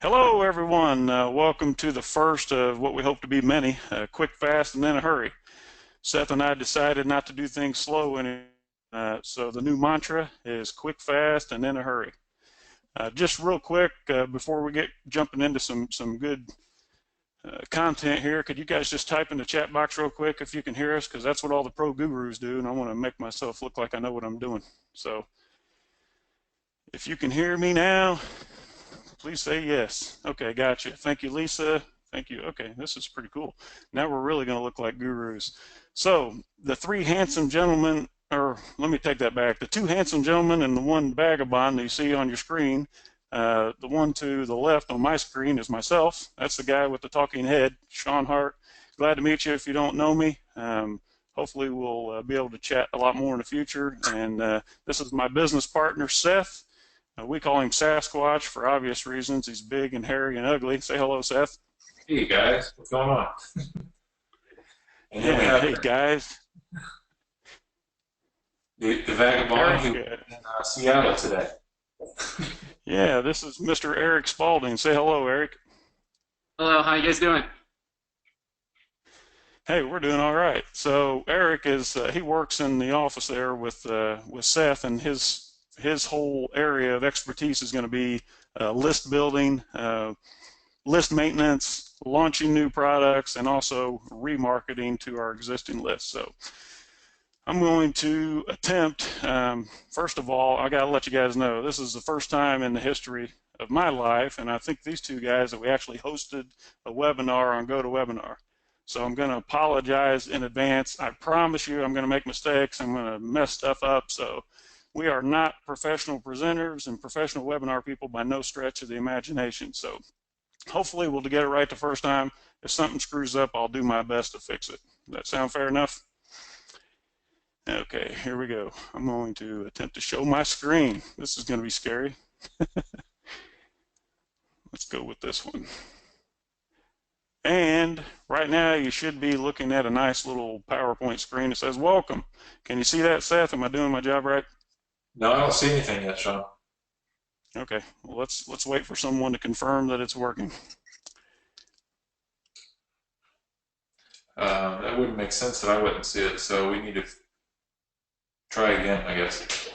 Hello, everyone. Welcome to the first of what we hope to be many, quick, fast, and in a hurry. Seth and I decided not to do things slow anymore, so the new mantra is quick, fast, and in a hurry. Just real quick, before we get jumping into some good content here, could you guys just type in the chat box real quick if you can hear us, because that's what all the pro gurus do, and I want to make myself look like I know what I'm doing. So if you can hear me now, please say yes. Okay, gotcha. Thank you, Lisa. Thank you. Okay, this is pretty cool. Now we're really going to look like gurus. So the three handsome gentlemen, or let me take that back. The two handsome gentlemen and the one vagabond that you see on your screen, the one to the left on my screen is myself. That's the guy with the talking head, Shawn Hart. Glad to meet you if you don't know me. Hopefully we'll be able to chat a lot more in the future. And this is my business partner, Seth. We call him Sasquatch for obvious reasons. He's big and hairy and ugly. Say hello, Seth. Hey guys, what's going on? And then we Yeah, have hey guys. the vagabond who's Eric, in Seattle today. yeah, this is Mr. Eric Spalding. Say hello, Eric. Hello, how you guys doing? Hey, we're doing all right. So Eric is he works in the office there with Seth, and his whole area of expertise is going to be list building, list maintenance, launching new products, and also remarketing to our existing list. So I'm going to attempt, first of all, I got to let you guys know, this is the first time in the history of my life, and I think these two guys, that we actually hosted a webinar on GoToWebinar. So I'm going to apologize in advance. I promise you I'm going to make mistakes. I'm going to mess stuff up. So we are not professional presenters and professional webinar people by no stretch of the imagination. So hopefully we'll get it right the first time. If something screws up, I'll do my best to fix it. Does that sound fair enough? Okay, here we go. I'm going to attempt to show my screen. This is going to be scary. Let's go with this one. And right now you should be looking at a nice little PowerPoint screen that says welcome. Can you see that, Seth? Am I doing my job right? No, I don't see anything yet, Sean. Okay, well, let's wait for someone to confirm that it's working. That wouldn't make sense that I wouldn't see it, so we need to try again, I guess.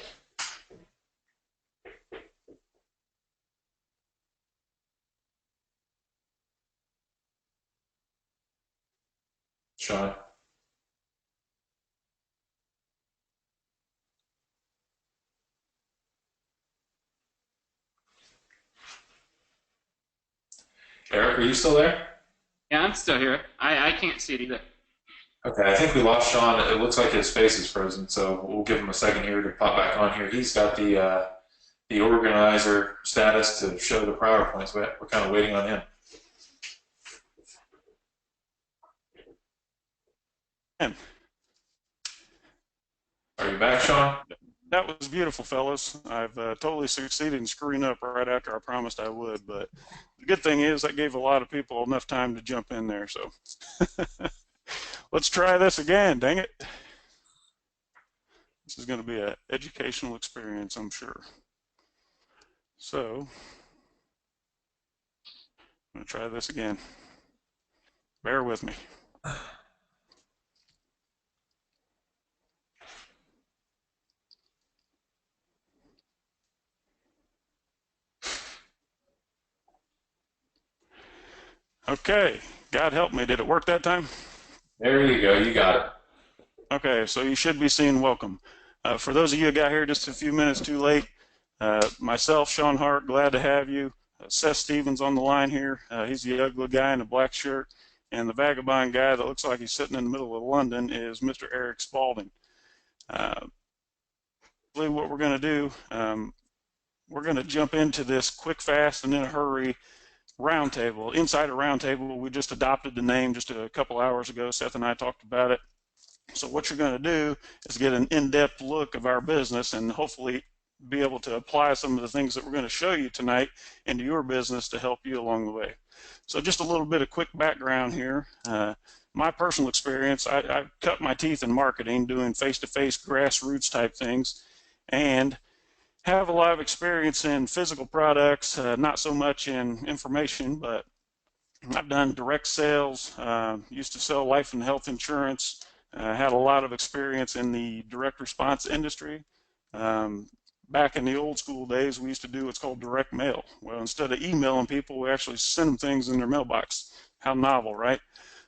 Sean. Eric, are you still there? Yeah, I'm still here. I can't see it either. Okay, I think we lost Sean. It looks like his face is frozen, so we'll give him a second here to pop back on here. He's got the organizer status to show the PowerPoints. We're kind of waiting on him. And Are you back, Sean? that was beautiful, fellas. I've totally succeeded in screwing up right after I promised I would, but the good thing is that gave a lot of people enough time to jump in there. So let's try this again, dang it. This is going to be an educational experience, I'm sure. So I'm going to try this again. Bear with me. Okay, God help me. Did it work that time? There you go. You got it. Okay, so you should be seeing welcome. For those of you who got here just a few minutes too late, myself, Shawn Hart, glad to have you. Seth Stevens on the line here. He's the ugly guy in the black shirt. And the vagabond guy that looks like he's sitting in the middle of London is Mr. Eric Spalding. What we're going to do, we're going to jump into this quick, fast, and in a hurry roundtable. Inside a roundtable, we just adopted the name just a couple hours ago. Seth and I talked about it. So what you're going to do is get an in-depth look of our business and hopefully be able to apply some of the things that we're going to show you tonight into your business to help you along the way. So just a little bit of quick background here. My personal experience, I cut my teeth in marketing doing face-to-face grassroots type things, and have a lot of experience in physical products, not so much in information, but I've done direct sales, used to sell life and health insurance, had a lot of experience in the direct response industry. Um, Back in the old school days, we used to do what's called direct mail. Well, instead of emailing people, we actually send them things in their mailbox. How novel, right?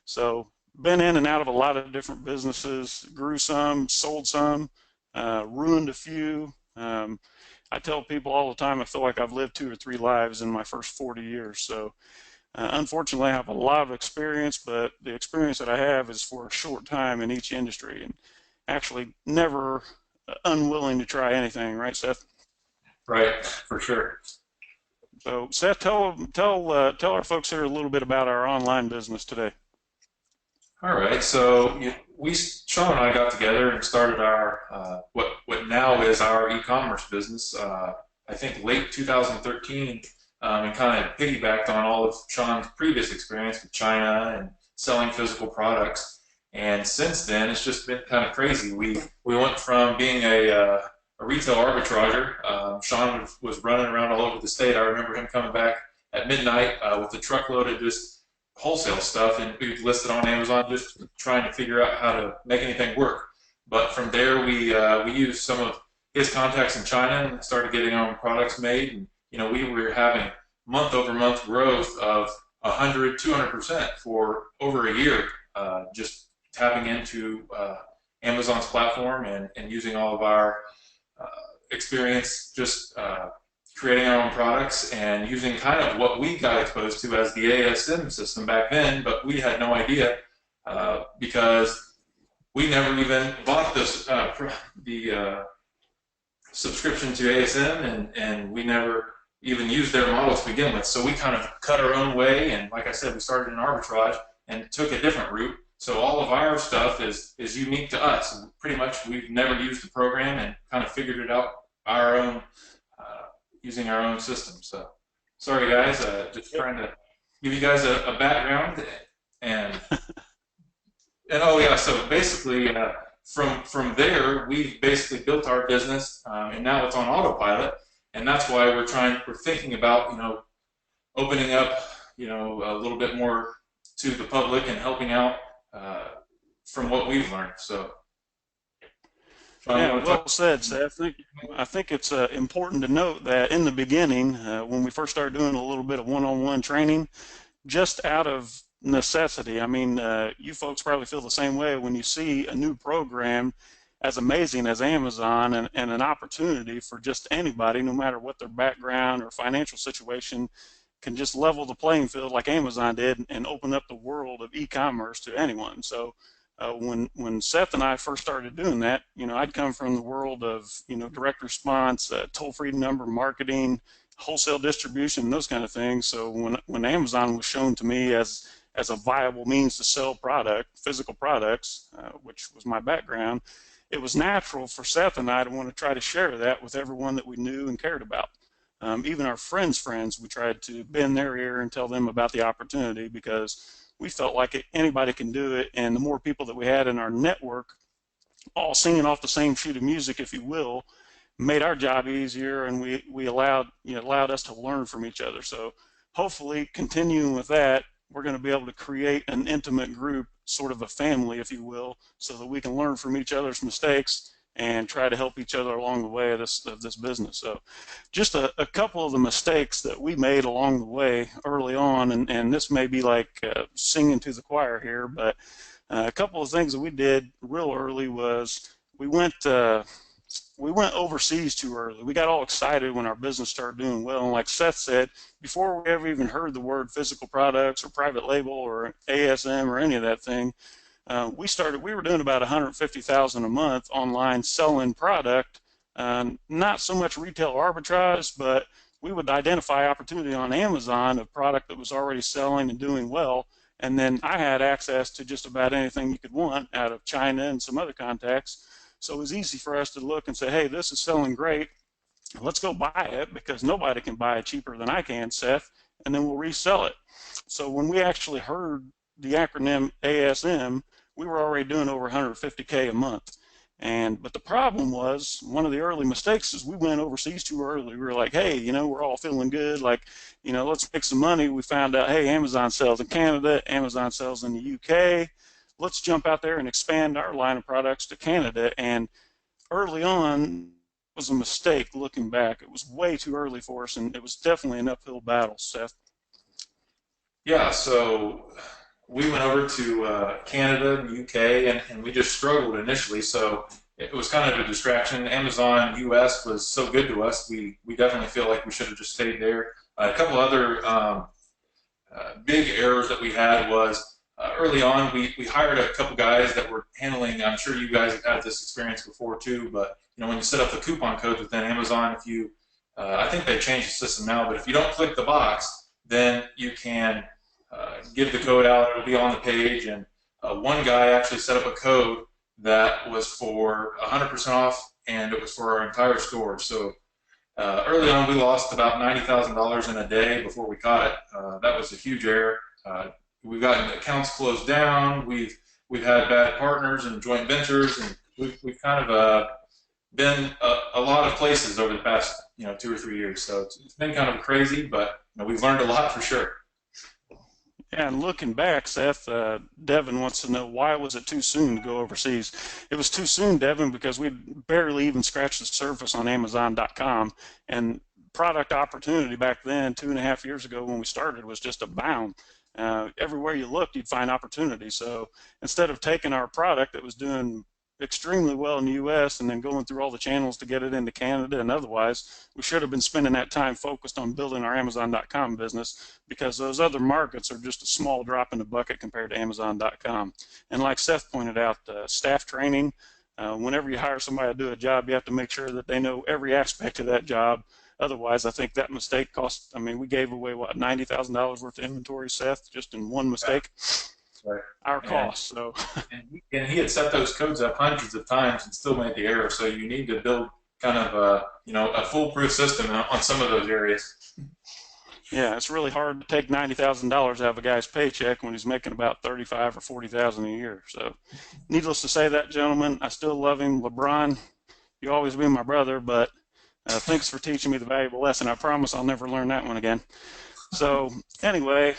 So, been in and out of a lot of different businesses, grew some, sold some, ruined a few. I tell people all the time I feel like I've lived 2 or 3 lives in my first 40 years. So, unfortunately, I have a lot of experience, but the experience that I have is for a short time in each industry, and actually never unwilling to try anything, right, Seth? Right, for sure. So, Seth, tell our folks here a little bit about our online business today. All right, so Sean and I got together and started our what now is our e-commerce business. I think late 2013, and kind of piggybacked on all of Sean's previous experience with China and selling physical products. And since then, it's just been kind of crazy. We went from being a retail arbitrager. Sean was running around all over the state. I remember him coming back at midnight with a truckload of just wholesale stuff, and we listed on Amazon just trying to figure out how to make anything work. But from there, we used some of his contacts in China and started getting our own products made. And we were having month over month growth of 100, 200% for over a year, just tapping into Amazon's platform and using all of our experience just creating our own products and using kind of what we got exposed to as the ASM system back then, but we had no idea because we never even bought this the subscription to ASM, and we never even used their model to begin with. So we kind of cut our own way, and like I said, we started in arbitrage and took a different route. So all of our stuff is unique to us. Pretty much we've never used the program and kind of figured it out our own using our own system. So sorry guys, just trying to give you guys a background and oh yeah, so basically from there we've basically built our business and now it's on autopilot, and that's why we're thinking about opening up a little bit more to the public and helping out from what we've learned. So Yeah, well said, Seth. I think it's important to note that in the beginning, when we first started doing a little bit of one-on-one training, just out of necessity, I mean, you folks probably feel the same way when you see a new program as amazing as Amazon and an opportunity for just anybody, no matter what their background or financial situation, can just level the playing field like Amazon did and open up the world of e-commerce to anyone. So when Seth and I first started doing that, I'd come from the world of, direct response, toll-free number marketing, wholesale distribution, those kind of things. So when Amazon was shown to me as a viable means to sell physical products, which was my background, it was natural for Seth and I to want to try to share that with everyone that we knew and cared about. Even our friends' friends, we tried to bend their ear and tell them about the opportunity because we felt like anybody can do it, and the more people that we had in our network all singing off the same sheet of music, if you will, made our job easier, and we allowed us to learn from each other. So hopefully continuing with that, we're going to be able to create an intimate group, sort of a family, if you will, so that we can learn from each other's mistakes and try to help each other along the way of this business. So just a couple of the mistakes that we made along the way early on, and this may be like singing to the choir here, but a couple of things that we did real early was we went overseas too early. We got all excited when our business started doing well, and like Seth said, before we ever even heard the word physical products or private label or ASM or any of that thing, we were doing about 150,000 a month online selling product, not so much retail arbitrage, but we would identify opportunity on Amazon of product that was already selling and doing well, and then I had access to just about anything you could want out of China and some other contacts. So it was easy for us to look and say, hey, this is selling great, let's go buy it, because nobody can buy it cheaper than I can, Seth, and then we'll resell it. So when we actually heard the acronym ASM, we were already doing over 150K a month. But the problem was, one of the early mistakes is we went overseas too early. We were like, hey, we're all feeling good, like, let's make some money. We found out, hey, Amazon sells in Canada, Amazon sells in the UK. Let's jump out there and expand our line of products to Canada. And early on was a mistake. Looking back, it was way too early for us, and it was definitely an uphill battle, Seth. Yeah, so we went over to Canada and UK, and we just struggled initially. So it was kind of a distraction. Amazon US was so good to us, we definitely feel like we should have just stayed there. A couple other big errors that we had was early on, we hired a couple guys that were handling, I'm sure you guys have had this experience before too, but when you set up the coupon codes within Amazon, if you, I think they've changed the system now, but if you don't click the box, then you can give the code out, it'll be on the page, and one guy actually set up a code that was for 100% off, and it was for our entire store. So early on, we lost about $90,000 in a day before we caught it. That was a huge error. We've gotten accounts closed down. We've had bad partners and joint ventures, and we've kind of been a lot of places over the past 2 or 3 years. So it's been kind of crazy, but we've learned a lot for sure. Yeah, and looking back, Seth, Devin wants to know, why was it too soon to go overseas? It was too soon, Devin, because we barely even scratched the surface on Amazon.com, and product opportunity back then, 2.5 years ago when we started, was just abound. Everywhere you looked, you'd find opportunity. So instead of taking our product that was doing extremely well in the U.S. and then going through all the channels to get it into Canada and otherwise, we should have been spending that time focused on building our Amazon.com business, because those other markets are just a small drop in the bucket compared to Amazon.com. And like Seth pointed out, staff training, whenever you hire somebody to do a job, you have to make sure that they know every aspect of that job. Otherwise, I think that mistake cost, we gave away, what, $90,000 worth of inventory, Seth, just in one mistake? Right. Our cost. So. And he had set those codes up hundreds of times and still made the error. So you need to build kind of a foolproof system on some of those areas. Yeah, it's really hard to take $90,000 out of a guy's paycheck when he's making about $35,000 or $40,000 a year. So, needless to say, that gentleman, I still love him. LeBron, you always be my brother, but thanks for teaching me the valuable lesson. I promise I'll never learn that one again. So, anyway.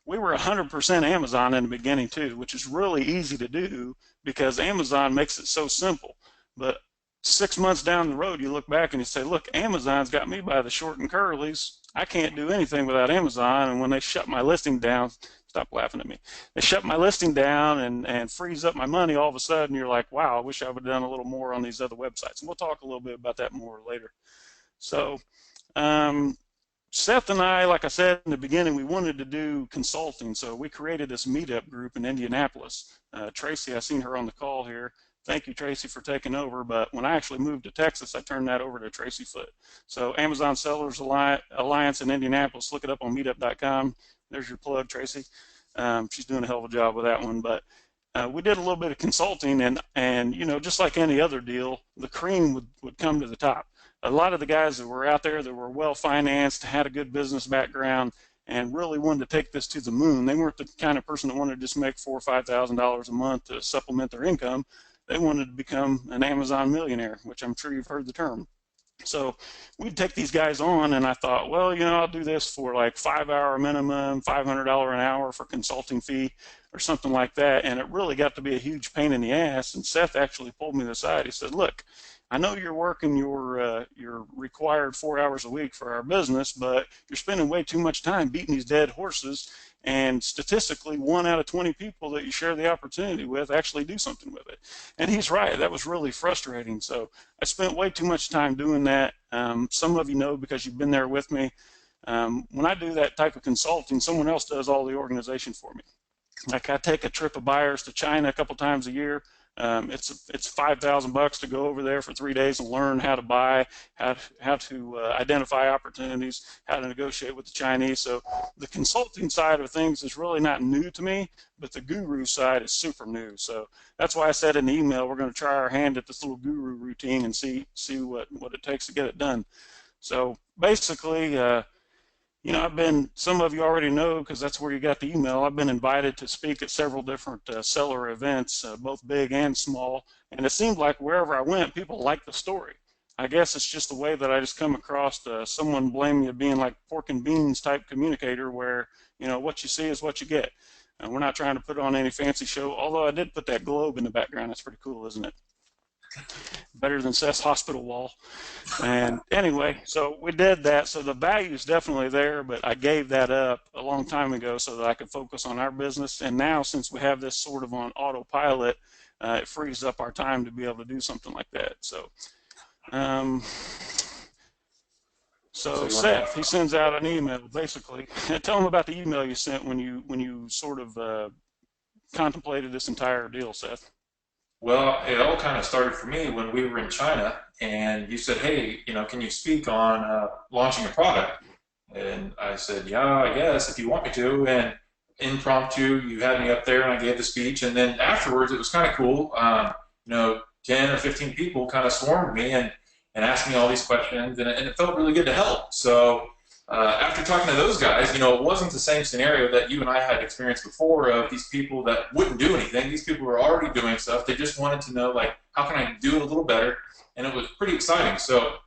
We were 100% Amazon in the beginning too, which is really easy to do because Amazon makes it so simple. But 6 months down the road, you look back and you say, look, Amazon's got me by the short and curlies. I can't do anything without Amazon. And when they shut my listing down, stop laughing at me. They shut my listing down and freeze up my money. All of a sudden, you're like, wow, I wish I would have done a little more on these other websites. And we'll talk a little bit about that more later. So, Seth and I, like I said in the beginning, we wanted to do consulting, so we created this meetup group in Indianapolis. Tracy, I seen her on the call here. Thank you, Tracy, for taking over. But when I actually moved to Texas, I turned that over to Tracy Foote. So Amazon Sellers Alliance in Indianapolis, look it up on meetup.com. There's your plug, Tracy. She's doing a hell of a job with that one. But we did a little bit of consulting, and just like any other deal, the cream would come to the top. A lot of the guys that were out there that were well-financed, had a good business background, and really wanted to take this to the moon. They weren't the kind of person that wanted to just make $4,000 or $5,000 a month to supplement their income. They wanted to become an Amazon millionaire, which I'm sure you've heard the term. So we'd take these guys on, and I thought, well, I'll do this for like 5-hour minimum, $500 an hour for consulting fee or something like that. And it really got to be a huge pain in the ass. And Seth actually pulled me to the side. He said, look, I know you're working your required 4 hours a week for our business, but you're spending way too much time beating these dead horses. And statistically, 1 out of 20 people that you share the opportunity with actually do something with it. And he's right. That was really frustrating. So I spent way too much time doing that. Some of you know because you've been there with me. When I do that type of consulting, someone else does all the organization for me. Like I take a trip of buyers to China a couple times a year. It's $5,000 to go over there for 3 days and learn how to buy, how to identify opportunities, how to negotiate with the Chinese. So the consulting side of things is really not new to me, but the guru side is super new. So that's why I said in the email we're going to try our hand at this little guru routine and see what it takes to get it done. So basically, Some of you already know because that's where you got the email. I've been invited to speak at several different seller events, both big and small. And it seemed like wherever I went, people liked the story. I guess it's just the way that I just come across someone blame me of being like pork and beans type communicator where, what you see is what you get. And we're not trying to put on any fancy show, although I did put that globe in the background. That's pretty cool, isn't it? Better than Seth's hospital wall. And anyway, so we did that. So the value is definitely there, but I gave that up a long time ago so that I could focus on our business. And now, since we have this sort of on autopilot, it frees up our time to be able to do something like that. Um, so Seth, he sends out an email basically. Tell him about the email you sent when you sort of contemplated this entire deal, Seth. Well, it all kind of started for me when we were in China, and you said, "Hey, can you speak on launching a product?" And I said, "Yeah, I guess if you want me to." And impromptu, you had me up there, and I gave the speech. And then afterwards, it was kind of cool. 10 or 15 people kind of swarmed me and asked me all these questions, and it felt really good to help. So after talking to those guys, it wasn't the same scenario that you and I had experienced before of these people that wouldn't do anything. These people were already doing stuff. They just wanted to know, like, how can I do it a little better? And it was pretty exciting. So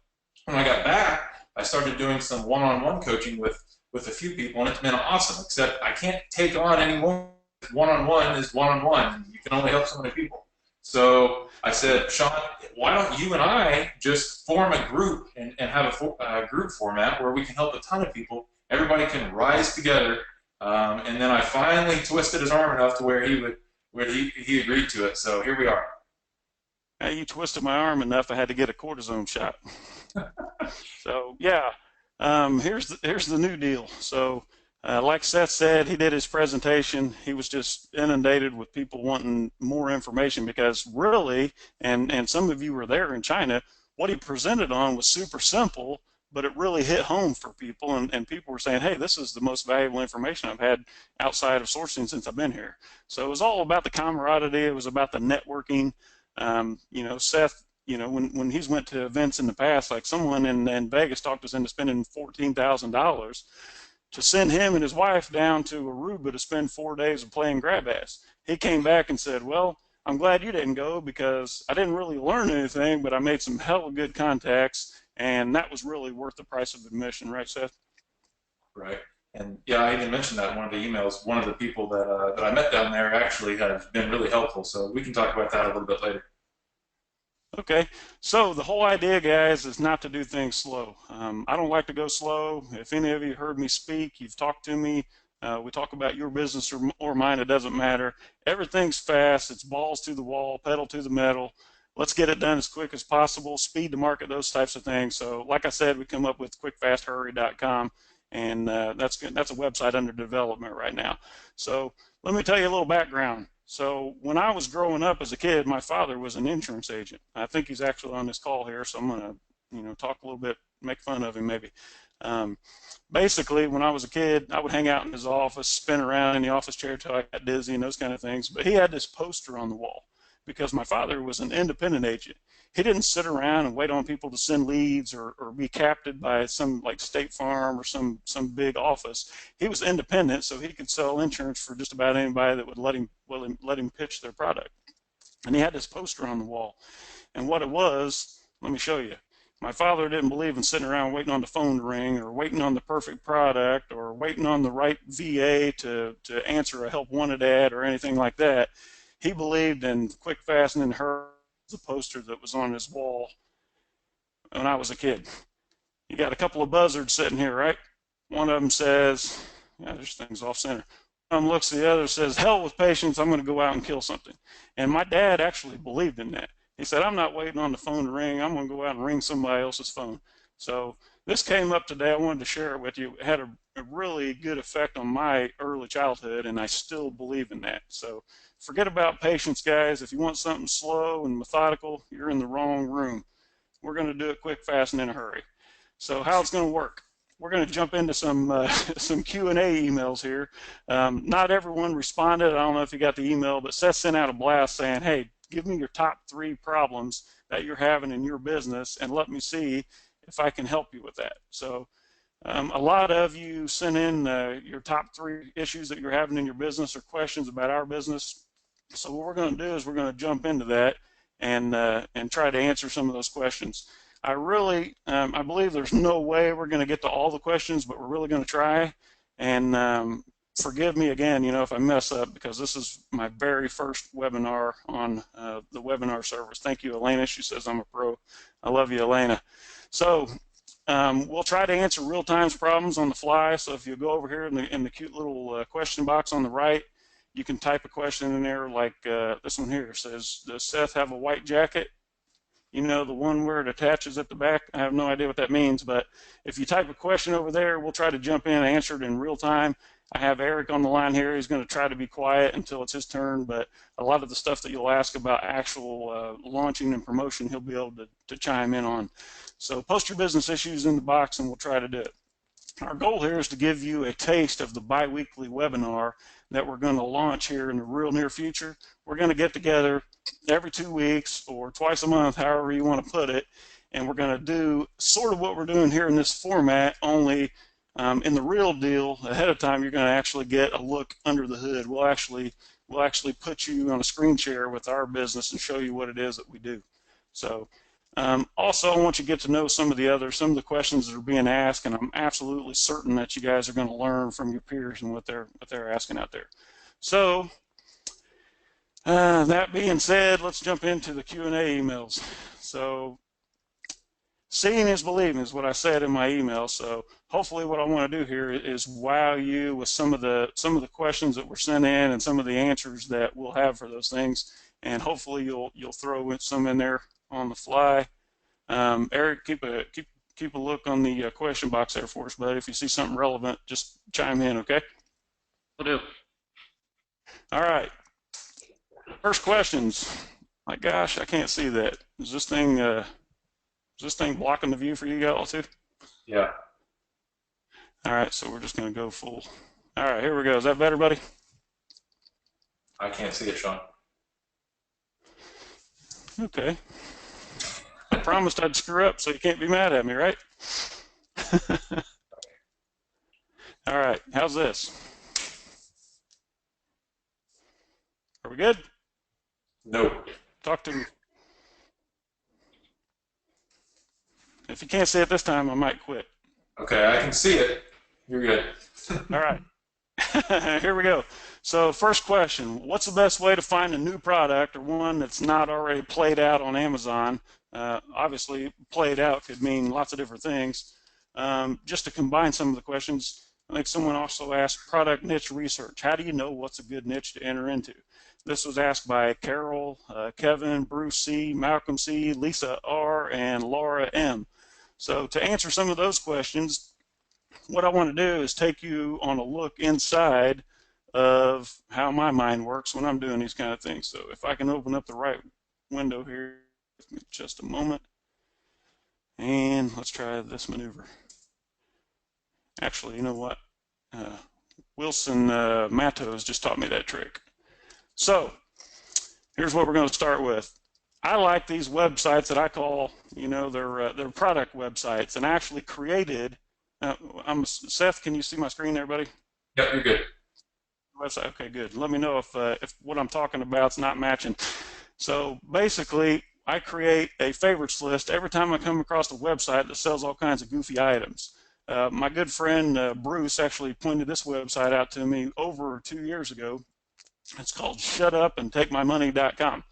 when I got back, I started doing some one-on-one coaching with a few people, and it's been awesome, except I can't take on any more. One-on-one is one-on-one. You can only help so many people. So I said, Shawn, why don't you and I just form a group and have a group format where we can help a ton of people. Everybody can rise together. And then I finally twisted his arm enough to where he agreed to it. So here we are. Hey, you twisted my arm enough I had to get a cortisone shot. So yeah, here's the new deal. So like Seth said, he did his presentation. He was just inundated with people wanting more information because really, and some of you were there in China, what he presented on was super simple, but it really hit home for people, and people were saying, hey, this is the most valuable information I've had outside of sourcing since I've been here. So it was all about the camaraderie. It was about the networking. Seth, when he's went to events in the past, like someone in Vegas talked us into spending $14,000 to send him and his wife down to Aruba to spend 4 days of playing grab ass. He came back and said, well, I'm glad you didn't go because I didn't really learn anything, but I made some hell of good contacts, and that was really worth the price of admission, right, Seth? Right. And yeah, I even mentioned that in one of the emails. One of the people that I met down there actually have been really helpful, so we can talk about that a little bit later. Okay, so the whole idea, guys, is not to do things slow. I don't like to go slow. If any of you heard me speak, you've talked to me, we talk about your business or mine, it doesn't matter. Everything's fast. It's balls to the wall, pedal to the metal. Let's get it done as quick as possible, speed to market, those types of things. So like I said, we come up with quickfasthurry.com, and that's good. That's a website under development right now. So let me tell you a little background. So when I was growing up as a kid, my father was an insurance agent. I think he's actually on this call here, so I'm going to talk a little bit, make fun of him maybe. Basically, when I was a kid, I would hang out in his office, spin around in the office chair till I got dizzy and those kind of things. But he had this poster on the wall because my father was an independent agent. He didn't sit around and wait on people to send leads or be captive by some like State Farm or some big office. He was independent, so he could sell insurance for just about anybody that would let him pitch their product. And he had this poster on the wall. And what it was, let me show you. My father didn't believe in sitting around waiting on the phone to ring or waiting on the perfect product or waiting on the right VA to answer a help wanted ad or anything like that. He believed in quick, fast, and in hurry. The poster that was on his wall when I was a kid. You got a couple of buzzards sitting here, right? One of them says, yeah, this thing's off center. One of them looks at the other, says, hell with patience, I'm going to go out and kill something. And my dad actually believed in that. He said, I'm not waiting on the phone to ring. I'm going to go out and ring somebody else's phone. So this came up today. I wanted to share it with you. It had a really good effect on my early childhood, and I still believe in that. So forget about patience, guys. If you want something slow and methodical, you're in the wrong room. We're going to do it quick, fast, and in a hurry. So how it's going to work? We're going to jump into some Q&A emails here. Not everyone responded. I don't know if you got the email, but Seth sent out a blast saying, hey, give me your top 3 problems that you're having in your business and let me see if I can help you with that. So A lot of you sent in your top 3 issues that you're having in your business or questions about our business. So what we're going to do is we're going to jump into that and try to answer some of those questions. I believe there's no way we're going to get to all the questions, but we're really going to try. And forgive me again, if I mess up, because this is my very first webinar on the webinar service. Thank you, Elena. She says I'm a pro. I love you, Elena. So we'll try to answer real-time problems on the fly. So if you go over here in the cute little question box on the right, you can type a question in there like this one here. It says, does Seth have a white jacket? The one where it attaches at the back. I have no idea what that means, but if you type a question over there, we'll try to jump in and answer it in real time. I have Eric on the line here. He's going to try to be quiet until it's his turn, but a lot of the stuff that you'll ask about actual launching and promotion, he'll be able to chime in on. So post your business issues in the box and we'll try to do it. Our goal here is to give you a taste of the biweekly webinar that we're going to launch here in the real near future. We're going to get together every 2 weeks or twice a month, however you want to put it, and we're going to do sort of what we're doing here in this format, only in the real deal, ahead of time, you're going to actually get a look under the hood. We'll actually put you on a screen share with our business and show you what it is that we do. So also, I want you to get to know some of the questions that are being asked, and I'm absolutely certain that you guys are going to learn from your peers and what they're asking out there. So that being said, let's jump into the Q&A emails. So seeing is believing is what I said in my email. So hopefully, what I want to do here is wow you with some of the questions that were sent in and some of the answers that we'll have for those things, and hopefully you'll throw some in there on the fly. Eric, keep a look on the question box there for us, bud. If you see something relevant, just chime in, okay? Will do. All right. First questions. My gosh, I can't see that. Is this thing blocking the view for you guys too? Yeah. All right, so we're just going to go full. All right, here we go. Is that better, buddy? I can't see it, Shawn. Okay. I promised I'd screw up, so you can't be mad at me, right? All right, how's this? Are we good? No. Talk to me. If you can't see it this time, I might quit. Okay, I can see it. You're good. All right. Here we go. So first question, what's the best way to find a new product or one that's not already played out on Amazon? Obviously, played out could mean lots of different things. Just to combine some of the questions, I think someone also asked product niche research. How do you know what's a good niche to enter into? This was asked by Carol, Kevin, Bruce C., Malcolm C., Lisa R., and Laura M. So to answer some of those questions, what I want to do is take you on a look inside of how my mind works when I'm doing these kind of things. So if I can open up the right window here, give me just a moment, and let's try this maneuver. Actually, you know what? Wilson Matos just taught me that trick. So here's what we're going to start with. I like these websites that I call, they're product websites, and I actually created. Seth, can you see my screen there, buddy? Yep, you're good. Website. Okay, good. Let me know if what I'm talking about is not matching. So basically, I create a favorites list every time I come across a website that sells all kinds of goofy items. My good friend Bruce actually pointed this website out to me over 2 years ago. It's called shutupandtakemymoney.com.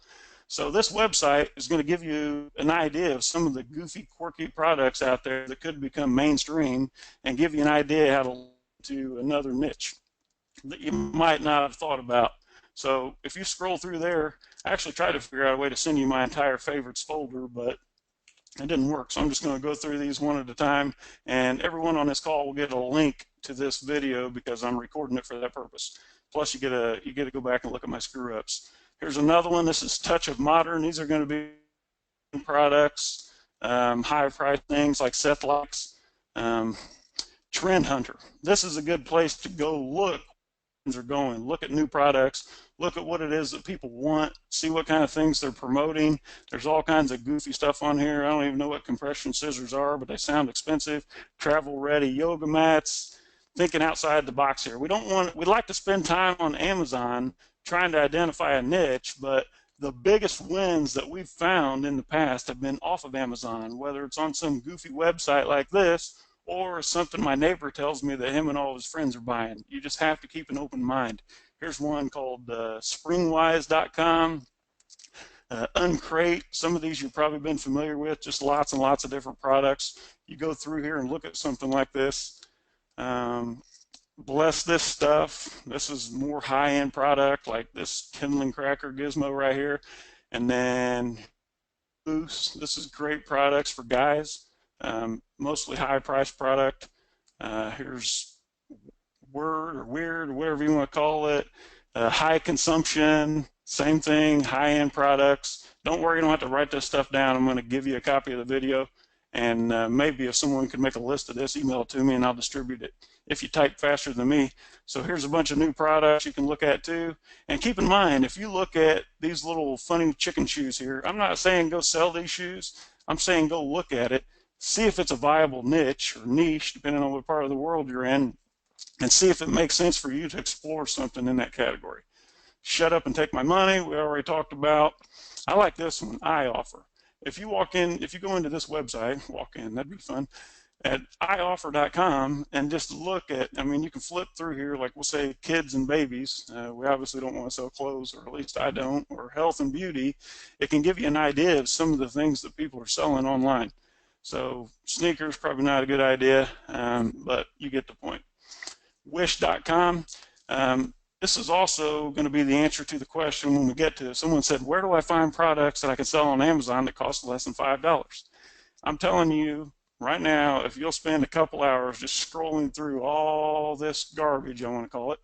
So this website is going to give you an idea of some of the goofy, quirky products out there that could become mainstream and give you an idea how to another niche that you might not have thought about. So if you scroll through there, I actually tried to figure out a way to send you my entire favorites folder, but it didn't work. So I'm just going to go through these one at a time, and everyone on this call will get a link to this video because I'm recording it for that purpose. Plus, you get to go back and look at my screw ups. Here's another one. This is Touch of Modern. These are going to be products, higher price things like Seth likes. Trend Hunter. This is a good place to go look are going. Look at new products. Look at what it is that people want. See what kind of things they're promoting. There's all kinds of goofy stuff on here. I don't even know what compression scissors are, but they sound expensive. Travel ready yoga mats. Thinking outside the box here. We'd like to spend time on Amazon trying to identify a niche, but the biggest wins that we've found in the past have been off of Amazon, whether it's on some goofy website like this or something my neighbor tells me that him and all his friends are buying. You just have to keep an open mind. Here's one called springwise.com, Uncrate. Some of these you've probably been familiar with, just lots and lots of different products. You go through here and look at something like this. Bless this stuff. This is more high-end product like this kindling cracker gizmo right here. And then Boost. This is great products for guys. Mostly high-priced product. Here's Word or Weird or whatever you want to call it. High consumption, same thing, high-end products. Don't worry, you don't have to write this stuff down. I'm going to give you a copy of the video, and maybe if someone could make a list of this, email it to me and I'll distribute it if you type faster than me. So here's a bunch of new products you can look at too. And keep in mind, if you look at these little funny chicken shoes here, I'm not saying go sell these shoes. I'm saying go look at it, see if it's a viable niche or niche, depending on what part of the world you're in, and see if it makes sense for you to explore something in that category. Shut up and take my money, we already talked about. I like this one, I offer. If you go into this website, walk in, that'd be fun, at ioffer.com and just look at, you can flip through here, like we'll say kids and babies. We obviously don't want to sell clothes, or at least I don't, or health and beauty. It can give you an idea of some of the things that people are selling online. So sneakers, probably not a good idea, but you get the point. Wish.com. This is also going to be the answer to the question when we get to it. Someone said, where do I find products that I can sell on Amazon that cost less than $5? I'm telling you right now, if you'll spend a couple hours just scrolling through all this garbage, I want to call it,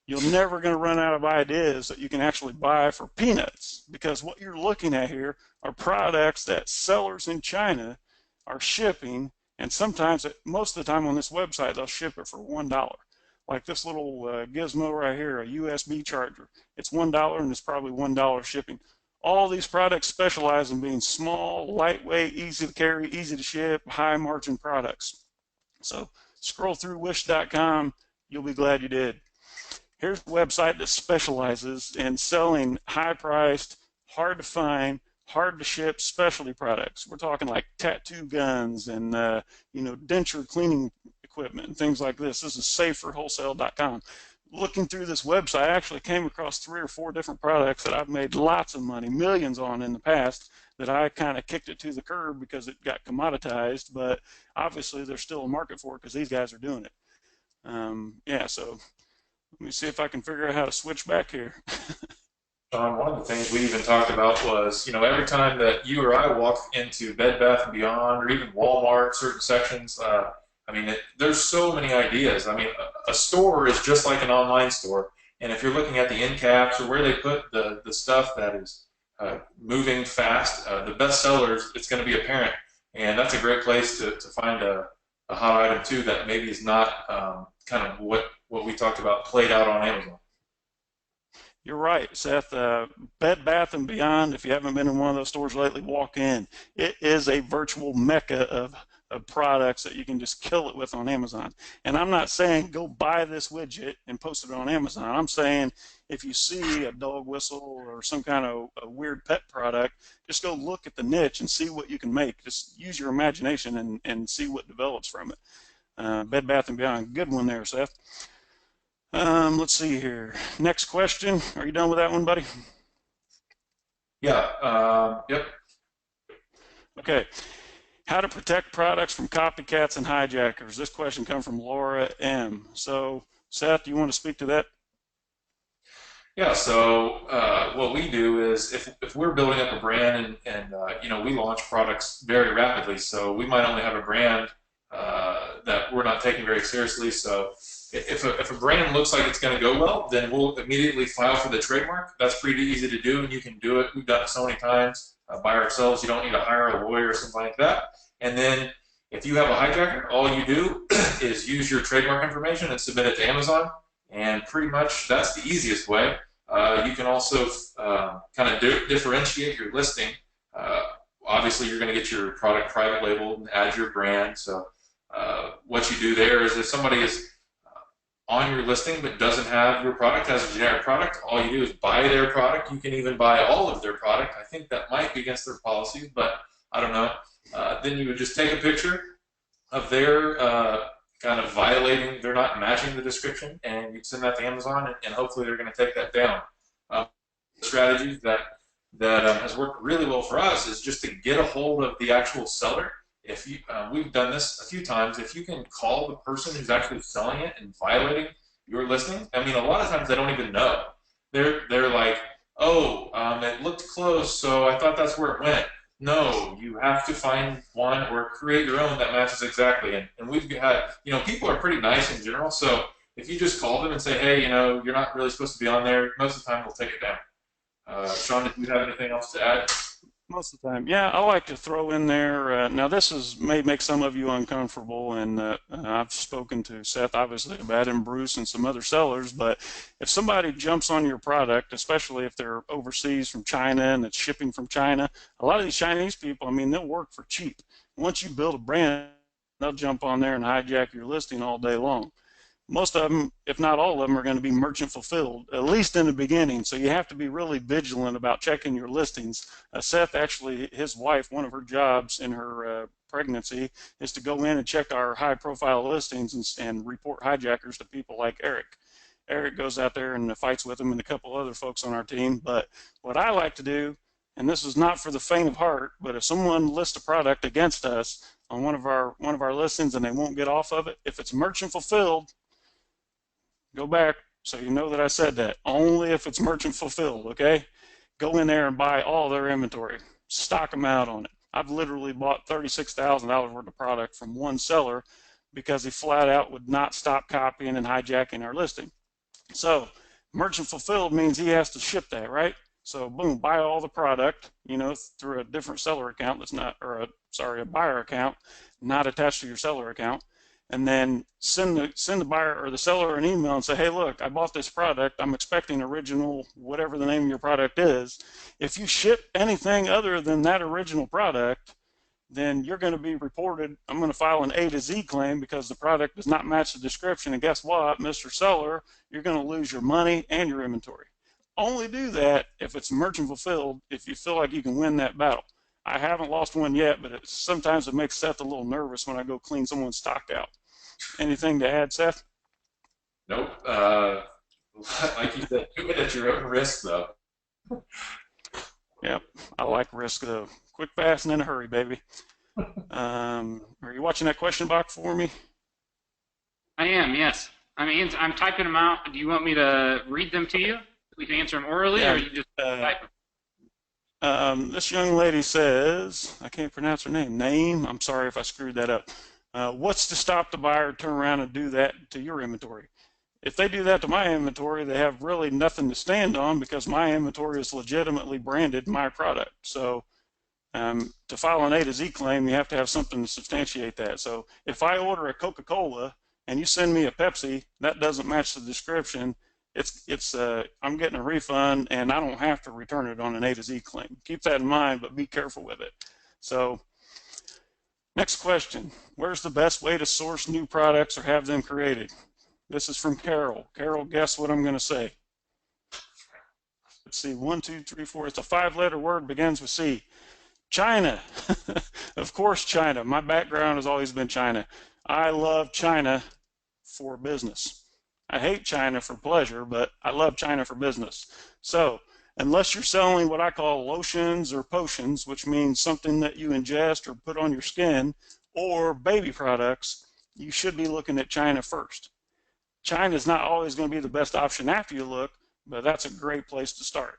you're never going to run out of ideas that you can actually buy for peanuts, because what you're looking at here are products that sellers in China are shipping, and sometimes, most of the time on this website, they'll ship it for $1. Like this little gizmo right here, a USB charger. It's $1 and it's probably $1 shipping. All these products specialize in being small, lightweight, easy to carry, easy to ship, high margin products. So scroll through wish.com, you'll be glad you did. Here's a website that specializes in selling high-priced, hard to find, hard to ship specialty products. We're talking like tattoo guns and denture cleaning equipment and things like this. This is saferwholesale.com. Looking through this website, I actually came across 3 or 4 different products that I've made lots of money, millions on in the past, that I kind of kicked it to the curb because it got commoditized, but obviously there's still a market for it because these guys are doing it. So let me see if I can figure out how to switch back here. One of the things we even talked about was, every time that you or I walk into Bed Bath & Beyond or even Walmart, certain sections, there's so many ideas. A store is just like an online store. And if you're looking at the end caps or where they put the stuff that is moving fast, the best sellers, it's going to be apparent. And that's a great place to find a hot item too that maybe is not kind of what we talked about played out on Amazon. You're right, Seth. Bed Bath & Beyond, if you haven't been in one of those stores lately, walk in. It is a virtual mecca of products that you can just kill it with on Amazon. And I'm not saying go buy this widget and post it on Amazon. I'm saying if you see a dog whistle or some kind of a weird pet product, just go look at the niche and see what you can make. Just use your imagination and see what develops from it. Bed Bath & Beyond, good one there, Seth. Let's see here. Next question. Are you done with that one, buddy? Yeah. Yep. Okay. How to protect products from copycats and hijackers. This question comes from Laura M. So, Seth, do you want to speak to that? Yeah. So what we do is if we're building up a brand and we launch products very rapidly, so we might only have a brand that we're not taking very seriously. So if a brand looks like it's going to go well, then we'll immediately file for the trademark. That's pretty easy to do, and you can do it. We've done it so many times by ourselves. You don't need to hire a lawyer or something like that. And then if you have a hijacker, all you do is use your trademark information and submit it to Amazon. And pretty much that's the easiest way. You can also kind of differentiate your listing. Uh, Obviously, you're going to get your product private labeled and add your brand. So what you do there is if somebody is on your listing but doesn't have your product as a generic product, all you do is buy their product. You can even buy all of their product. I think that might be against their policy, but I don't know. Then you would just take a picture of their kind of violating, they're not matching the description, and you send that to Amazon, and hopefully they're going to take that down. Strategies that has worked really well for us is just to get a hold of the actual seller. If you, we've done this a few times. If you can call the person who's actually selling it and violating your listing, I mean, a lot of times they don't even know. They're like, oh, it looked close, so I thought that's where it went. No, you have to find one or create your own that matches exactly. And we've had, people are pretty nice in general. So if you just call them and say, hey, you're not really supposed to be on there, most of the time they'll take it down. Shawn, did you have anything else to add? Most of the time, yeah. I like to throw in there. Now, may make some of you uncomfortable, and I've spoken to Seth, obviously, about it, and Bruce and some other sellers. But if somebody jumps on your product, especially if they're overseas from China and it's shipping from China, a lot of these Chinese people, I mean, they'll work for cheap. Once you build a brand, they'll jump on there and hijack your listing all day long. Most of them, if not all of them, are going to be merchant fulfilled, at least in the beginning. So you have to be really vigilant about checking your listings. Seth, actually, his wife, one of her jobs in her pregnancy is to go in and check our high profile listings and report hijackers to people like Eric. Eric goes out there and fights with him and a couple other folks on our team. But what I like to do, and this is not for the faint of heart, but if someone lists a product against us on one of our listings and they won't get off of it, if it's merchant fulfilled, go back so you know that I said that. Only if it's merchant fulfilled, okay? Go in there and buy all their inventory. Stock them out on it. I've literally bought $36,000 worth of product from one seller because he flat out would not stop copying and hijacking our listing. So merchant fulfilled means he has to ship that, right? So boom, buy all the product, through a different seller account that's not, a buyer account, not attached to your seller account. And then send the buyer or the seller an email and say, hey, look, I bought this product. I'm expecting original, whatever the name of your product is. If you ship anything other than that original product, then you're going to be reported. I'm going to file an A to Z claim because the product does not match the description. And guess what, Mr. Seller, you're going to lose your money and your inventory. Only do that if it's merchant fulfilled, if you feel like you can win that battle. I haven't lost one yet, but sometimes it makes Seth a little nervous when I go clean someone's stock out. Anything to add, Seth? Nope. Like you said, do it at your own risk, though. Yep, I like risk, though. Quick, fast, and in a hurry, baby. Are you watching that question box for me? I am, yes. I'm typing them out. Do you want me to read them to you? We can answer them orally, or you just type them? This young lady says, I can't pronounce her name. I'm sorry if I screwed that up. What's to stop the buyer turn around and do that to your inventory? If they do that to my inventory, they have really nothing to stand on because my inventory is legitimately branded my product. So to file an A to Z claim, you have to have something to substantiate that. So if I order a Coca-Cola and you send me a Pepsi, that doesn't match the description, I'm getting a refund and I don't have to return it on an A to Z claim. Keep that in mind, but be careful with it. So next question, where's the best way to source new products or have them created? This is from Carol. Carol, guess what I'm going to say? Let's see, 1, 2, 3, 4. It's a 5-letter word, begins with C. China. Of course, China. My background has always been China. I love China for business. I hate China for pleasure, but I love China for business. So unless you're selling what I call lotions or potions, which means something that you ingest or put on your skin, or baby products, you should be looking at China first. China is not always going to be the best option after you look, but that's a great place to start.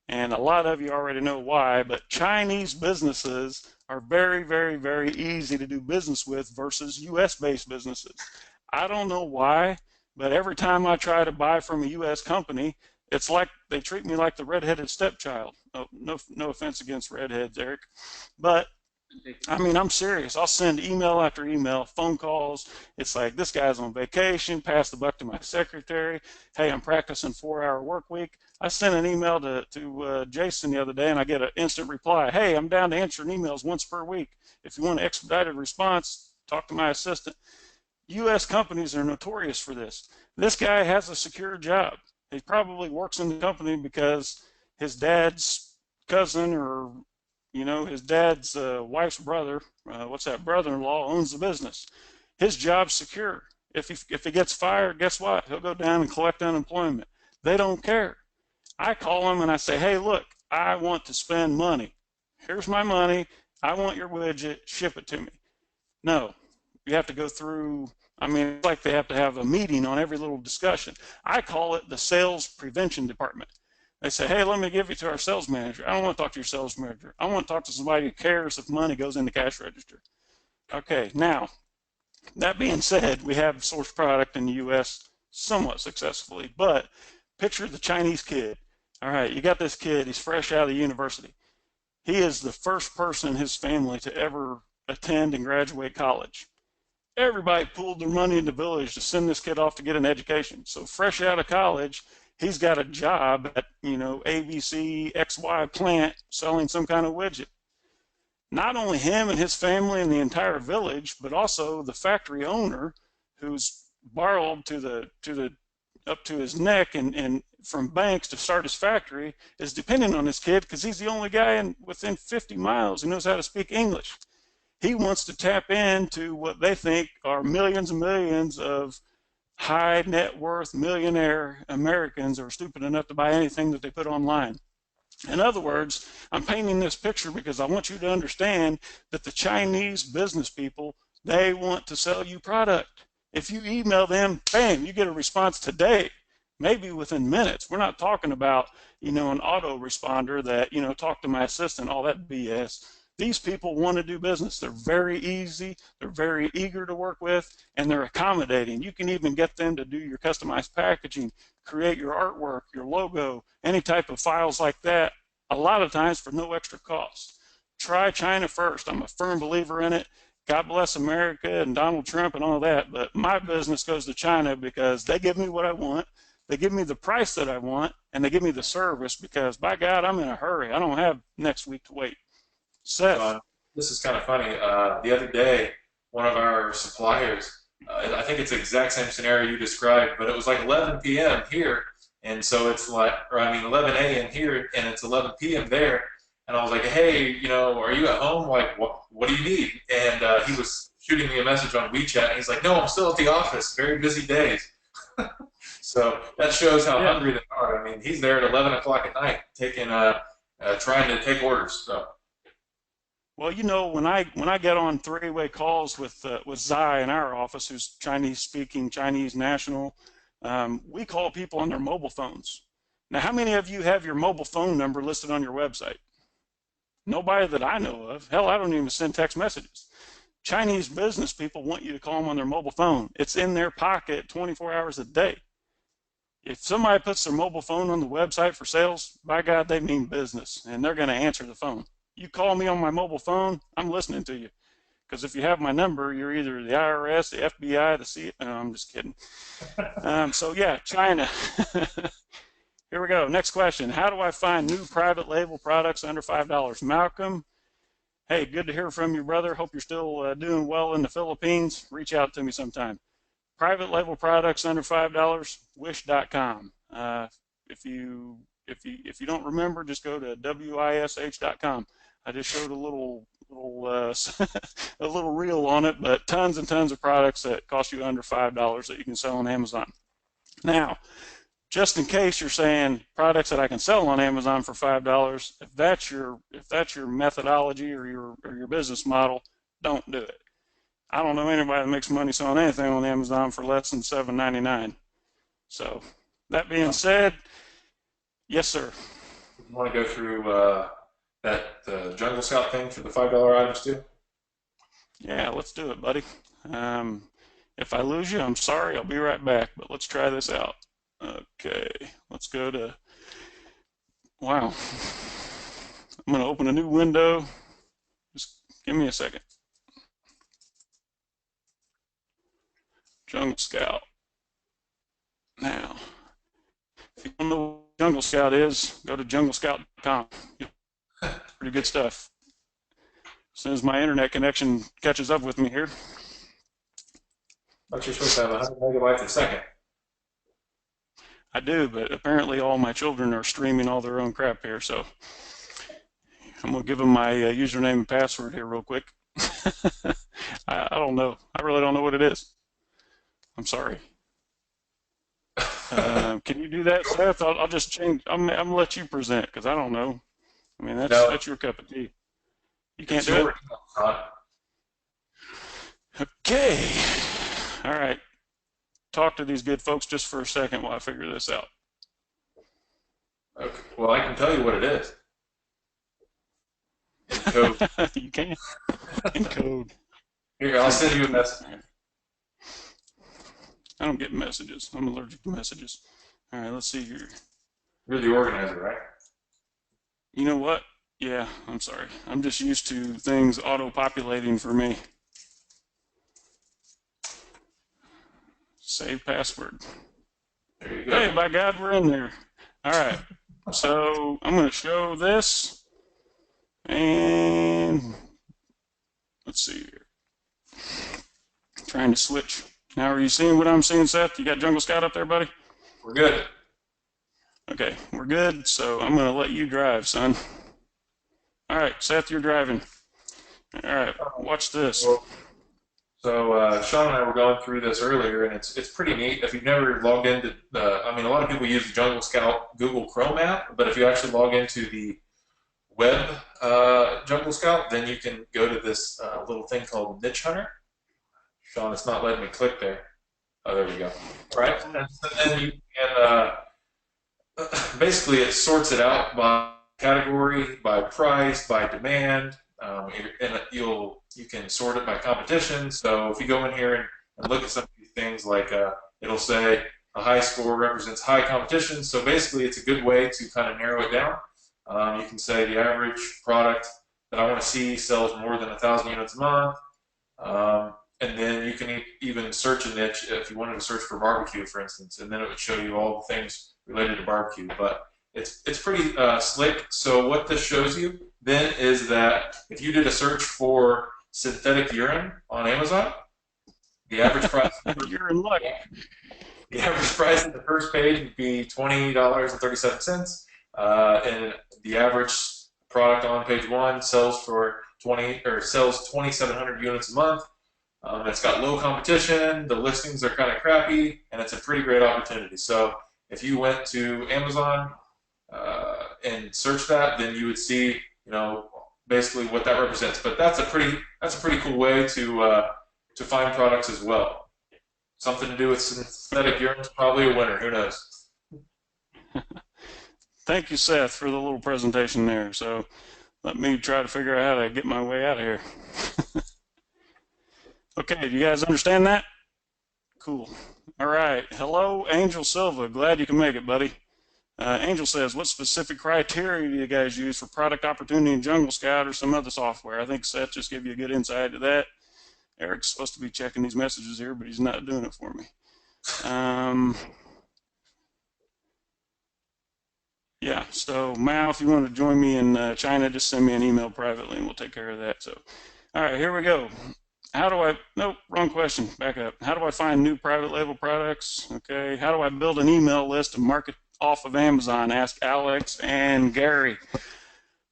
And a lot of you already know why, but Chinese businesses are very, very, very easy to do business with versus US-based businesses. I don't know why, but every time I try to buy from a US company, it's like they treat me like the redheaded stepchild. No offense against redheads, Eric, but I mean, I'm serious. I'll send email after email, phone calls. It's like, this guy's on vacation, pass the buck to my secretary. Hey, I'm practicing 4-hour work week. I sent an email to Jason the other day, and I get an instant reply. Hey, I'm down to answering emails once per week. If you want an expedited response, talk to my assistant. U.S. companies are notorious for this. This guy has a secure job. He probably works in the company because his dad's cousin, or his dad's wife's brother, what's that, brother-in-law, owns the business. His job's secure. If he gets fired, guess what? He'll go down and collect unemployment. They don't care. I call him and I say, hey, look, I want to spend money. Here's my money. I want your widget. Ship it to me. No, you have to go through. I mean, it's like they have to have a meeting on every little discussion. I call it the sales prevention department. They say, hey, let me give you to our sales manager. I don't want to talk to your sales manager. I want to talk to somebody who cares if money goes in the cash register. Okay, now, that being said, we have sourced product in the U.S. somewhat successfully, but picture the Chinese kid. All right, you got this kid. He's fresh out of the university. He is the first person in his family to ever attend and graduate college. Everybody pooled their money in the village to send this kid off to get an education. So fresh out of college, he's got a job at, ABC XY plant selling some kind of widget. Not only him and his family and the entire village, but also the factory owner, who's borrowed up to his neck and from banks to start his factory, is dependent on this kid because he's the only guy within 50 miles who knows how to speak English. He wants to tap into what they think are millions and millions of high net worth millionaire Americans who are stupid enough to buy anything that they put online. In other words, I'm painting this picture because I want you to understand that the Chinese business people, they want to sell you product. If you email them, bam, you get a response today, maybe within minutes. We're not talking about, an autoresponder that, talk to my assistant, all that BS. These people want to do business. They're very easy, they're very eager to work with, and they're accommodating. You can even get them to do your customized packaging, create your artwork, your logo, any type of files like that, a lot of times for no extra cost. Try China first. I'm a firm believer in it. God bless America and Donald Trump and all that, but my business goes to China because they give me what I want, they give me the price that I want, and they give me the service because, by God, I'm in a hurry. I don't have next week to wait. Seth. This is kind of funny. The other day, one of our suppliers, I think it's the exact same scenario you described, but it was like 11 p.m. here, and so it's like, 11 a.m. here, and it's 11 p.m. there, and I was like, hey, are you at home? Like, what do you need? And he was shooting me a message on WeChat, and he's like, no, I'm still at the office. Very busy days. So that shows how hungry they are. I mean, he's there at 11 o'clock at night, trying to take orders. So. Well, when I get on three-way calls with Zai in our office, who's Chinese-speaking, Chinese national, we call people on their mobile phones. Now, how many of you have your mobile phone number listed on your website? Nobody that I know of. Hell, I don't even send text messages. Chinese business people want you to call them on their mobile phone. It's in their pocket 24 hours a day. If somebody puts their mobile phone on the website for sales, by God, they mean business, and they're going to answer the phone. You call me on my mobile phone, I'm listening to you. Because if you have my number, you're either the IRS, the FBI, the CIA. No, I'm just kidding. So yeah, China. Here we go. Next question. How do I find new private label products under $5? Malcolm, hey, good to hear from you, brother. Hope you're still doing well in the Philippines. Reach out to me sometime. Private label products under $5, wish.com. If you don't remember, just go to wish.com. I just showed a little a little reel on it, but tons and tons of products that cost you under $5 that you can sell on Amazon. Now, just in case you're saying products that I can sell on Amazon for $5, if that's your methodology or your business model, don't do it. I don't know anybody that makes money selling anything on Amazon for less than $7.99. So that being said, yes, sir. You want to go through that Jungle Scout thing for the $5 items too? Yeah, let's do it, buddy. If I lose you, I'm sorry. I'll be right back, but let's try this out. Okay, let's go to, wow. I'm going to open a new window. Just Give me a second. Jungle Scout. Now, if you don't know what Jungle Scout is, go to junglescout.com. Pretty good stuff. As soon as my internet connection catches up with me here. But you're supposed to have 100 megabytes a second. I do, but apparently all my children are streaming all their own crap here, so I'm going to give them my username and password here real quick. I don't know. I really don't know what it is. I'm sorry. Can you do that, Seth? I'll just change. I'm going to let you present because I don't know. I mean, that's your cup of tea. You can't do it? Okay. All right. Talk to these good folks just for a second while I figure this out. Okay. Well, I can tell you what it is. In code. You can. In code. Here, I'll send you a message. I don't get messages. I'm allergic to messages. All right, let's see here. You're the organizer, right? You know what? Yeah, I'm sorry. I'm just used to things auto-populating for me. Save password. There you go. Hey, by God, we're in there. All right. So I'm going to show this. And let's see here. Trying to switch. Now, are you seeing what I'm seeing, Seth? You got Jungle Scout up there, buddy? We're good. Okay, we're good. So I'm going to let you drive, son. All right, Seth, you're driving. All right, watch this. So Shawn and I were going through this earlier, and it's pretty neat. If you've never logged into a lot of people use the Jungle Scout Google Chrome app, but if you actually log into the web Jungle Scout, then you can go to this little thing called Niche Hunter. Shawn, it's not letting me click there. Oh, there we go. All right, and then you can basically it sorts it out by category, by price, by demand, and you can sort it by competition. So if you go in here and look at some of these things, like it'll say a high score represents high competition. So basically, it's a good way to kind of narrow it down. You can say the average product that I want to see sells more than 1,000 units a month. And then you can even search a niche if you wanted to search for barbecue, for instance, and then it would show you all the things related to barbecue. But it's pretty slick. So what this shows you then is that if you did a search for synthetic urine on Amazon, the average price you're in luck. The average price at the first page would be $20.37, and the average product on page one sells for 2,700 units a month. It's got low competition, the listings are kind of crappy, and it's a pretty great opportunity. So if you went to Amazon and searched that, then you would see, basically what that represents. But that's a pretty cool way to find products as well. Something to do with synthetic urine is probably a winner. Who knows? Thank you, Seth, for the little presentation there. So let me try to figure out how to get my way out of here. Okay, do you guys understand that? Cool. All right. Hello, Angel Silva. Glad you can make it, buddy. Angel says, what specific criteria do you guys use for product opportunity in Jungle Scout or some other software? I think Seth just gave you a good insight to that. Eric's supposed to be checking these messages here, but he's not doing it for me. Yeah, so Mao, if you want to join me in China, just send me an email privately and we'll take care of that. So, all right, here we go. Nope, wrong question, back up. How do I find new private label products? Okay, how do I build an email list and market off of Amazon? Ask Alex and Gary.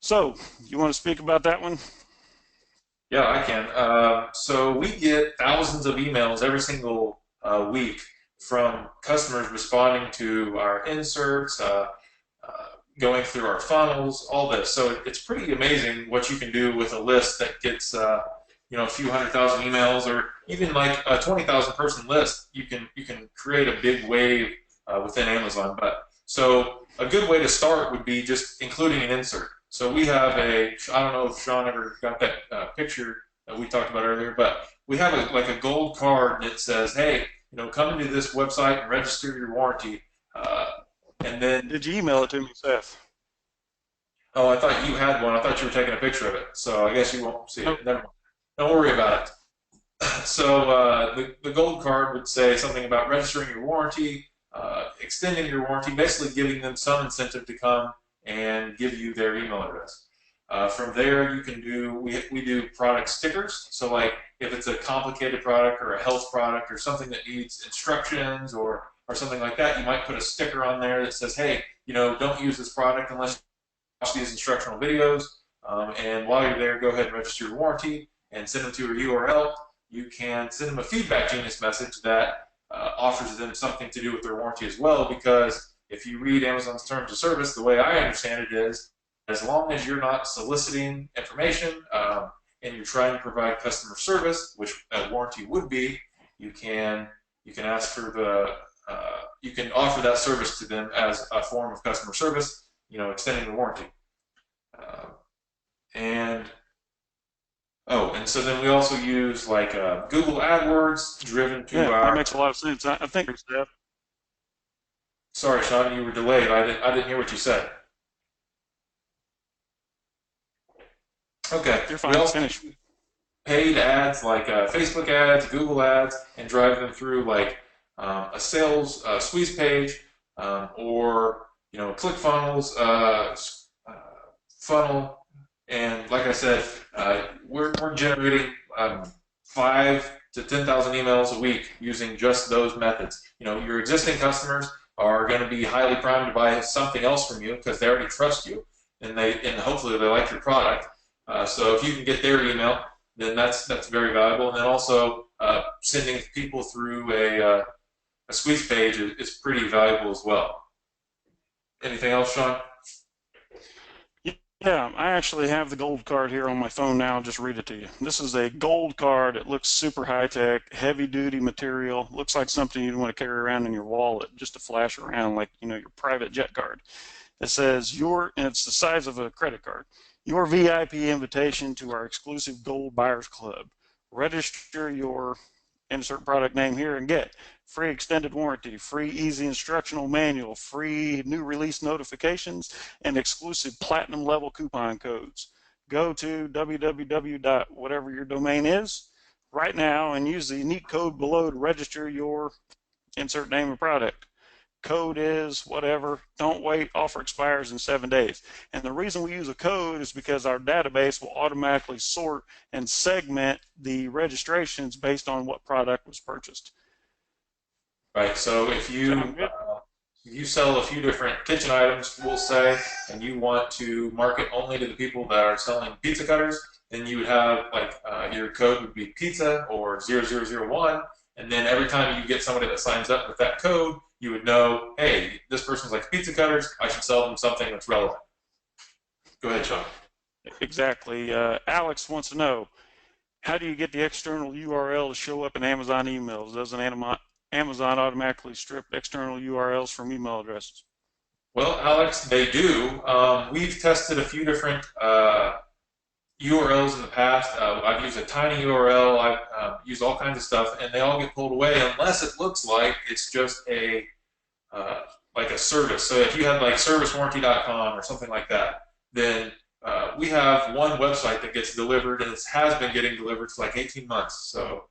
So, you want to speak about that one? Yeah, I can. So we get thousands of emails every single week from customers responding to our inserts, going through our funnels, all this. So it's pretty amazing what you can do with a list that gets a few 100,000 emails, or even like a 20,000 person list. You can create a big wave within Amazon. But so a good way to start would be just including an insert. So we have I don't know if Shawn ever got that picture that we talked about earlier, but we have a gold card that says, hey, come into this website and register your warranty. And then did you email it to me, Seth? Oh, I thought you had one. I thought you were taking a picture of it. So I guess you won't see Nope. it. Never mind. Don't worry about it. So the gold card would say something about registering your warranty, extending your warranty, basically giving them some incentive to come and give you their email address. From there, you can do, we do product stickers. So like if it's a complicated product or a health product or something that needs instructions or something like that, you might put a sticker on there that says, hey, don't use this product unless you watch these instructional videos. And while you're there, go ahead and register your warranty and send them to a URL. You can send them a Feedback Genius message that offers them something to do with their warranty as well, because if you read Amazon's terms of service, the way I understand it is, as long as you're not soliciting information and you're trying to provide customer service, which a warranty would be, you can ask for you can offer that service to them as a form of customer service, extending the warranty. And so then we also use like Google AdWords driven to Yeah, that makes a lot of sense. I think, Steph. Sorry, Shawn, you were delayed. I didn't hear what you said. Okay. You're fine. We also Finish. paid ads like Facebook ads, Google ads, and drive them through like a sales squeeze page or ClickFunnels funnel. And like I said, we're generating 5,000 to 10,000 emails a week using just those methods. Your existing customers are going to be highly primed to buy something else from you because they already trust you, and hopefully they like your product. So if you can get their email, then that's very valuable. And then also sending people through a squeeze page is pretty valuable as well. Anything else, Shawn? Yeah, I actually have the gold card here on my phone now. I'll just read it to you. This is a gold card. It looks super high-tech, heavy-duty material. Looks like something you'd want to carry around in your wallet just to flash around like, your private jet card. It says and it's the size of a credit card, your VIP invitation to our exclusive Gold Buyers Club. Register your insert product name here and get free extended warranty, free easy instructional manual, free new release notifications, and exclusive platinum level coupon codes. Go to www.whatever your domain is right now and use the unique code below to register your insert name and product. Code is whatever. Don't wait. Offer expires in 7 days. And the reason we use a code is because our database will automatically sort and segment the registrations based on what product was purchased. Right. So if you sell a few different kitchen items, we'll say, and you want to market only to the people that are selling pizza cutters, then you would have like your code would be pizza or 0001, and then every time you get somebody that signs up with that code, you would know, hey, this person likes pizza cutters. I should sell them something that's relevant. Go ahead, Shawn. Exactly. Alex wants to know, how do you get the external URL to show up in Amazon emails? Doesn't Amazon automatically strip external URLs from email addresses? Well, Alex, they do. We've tested a few different URLs in the past. I've used a tiny URL. I've used all kinds of stuff, and they all get pulled away unless it looks like it's just like a service. So if you had like servicewarranty.com or something like that, then we have one website that gets delivered, and it has been getting delivered for like 18 months. So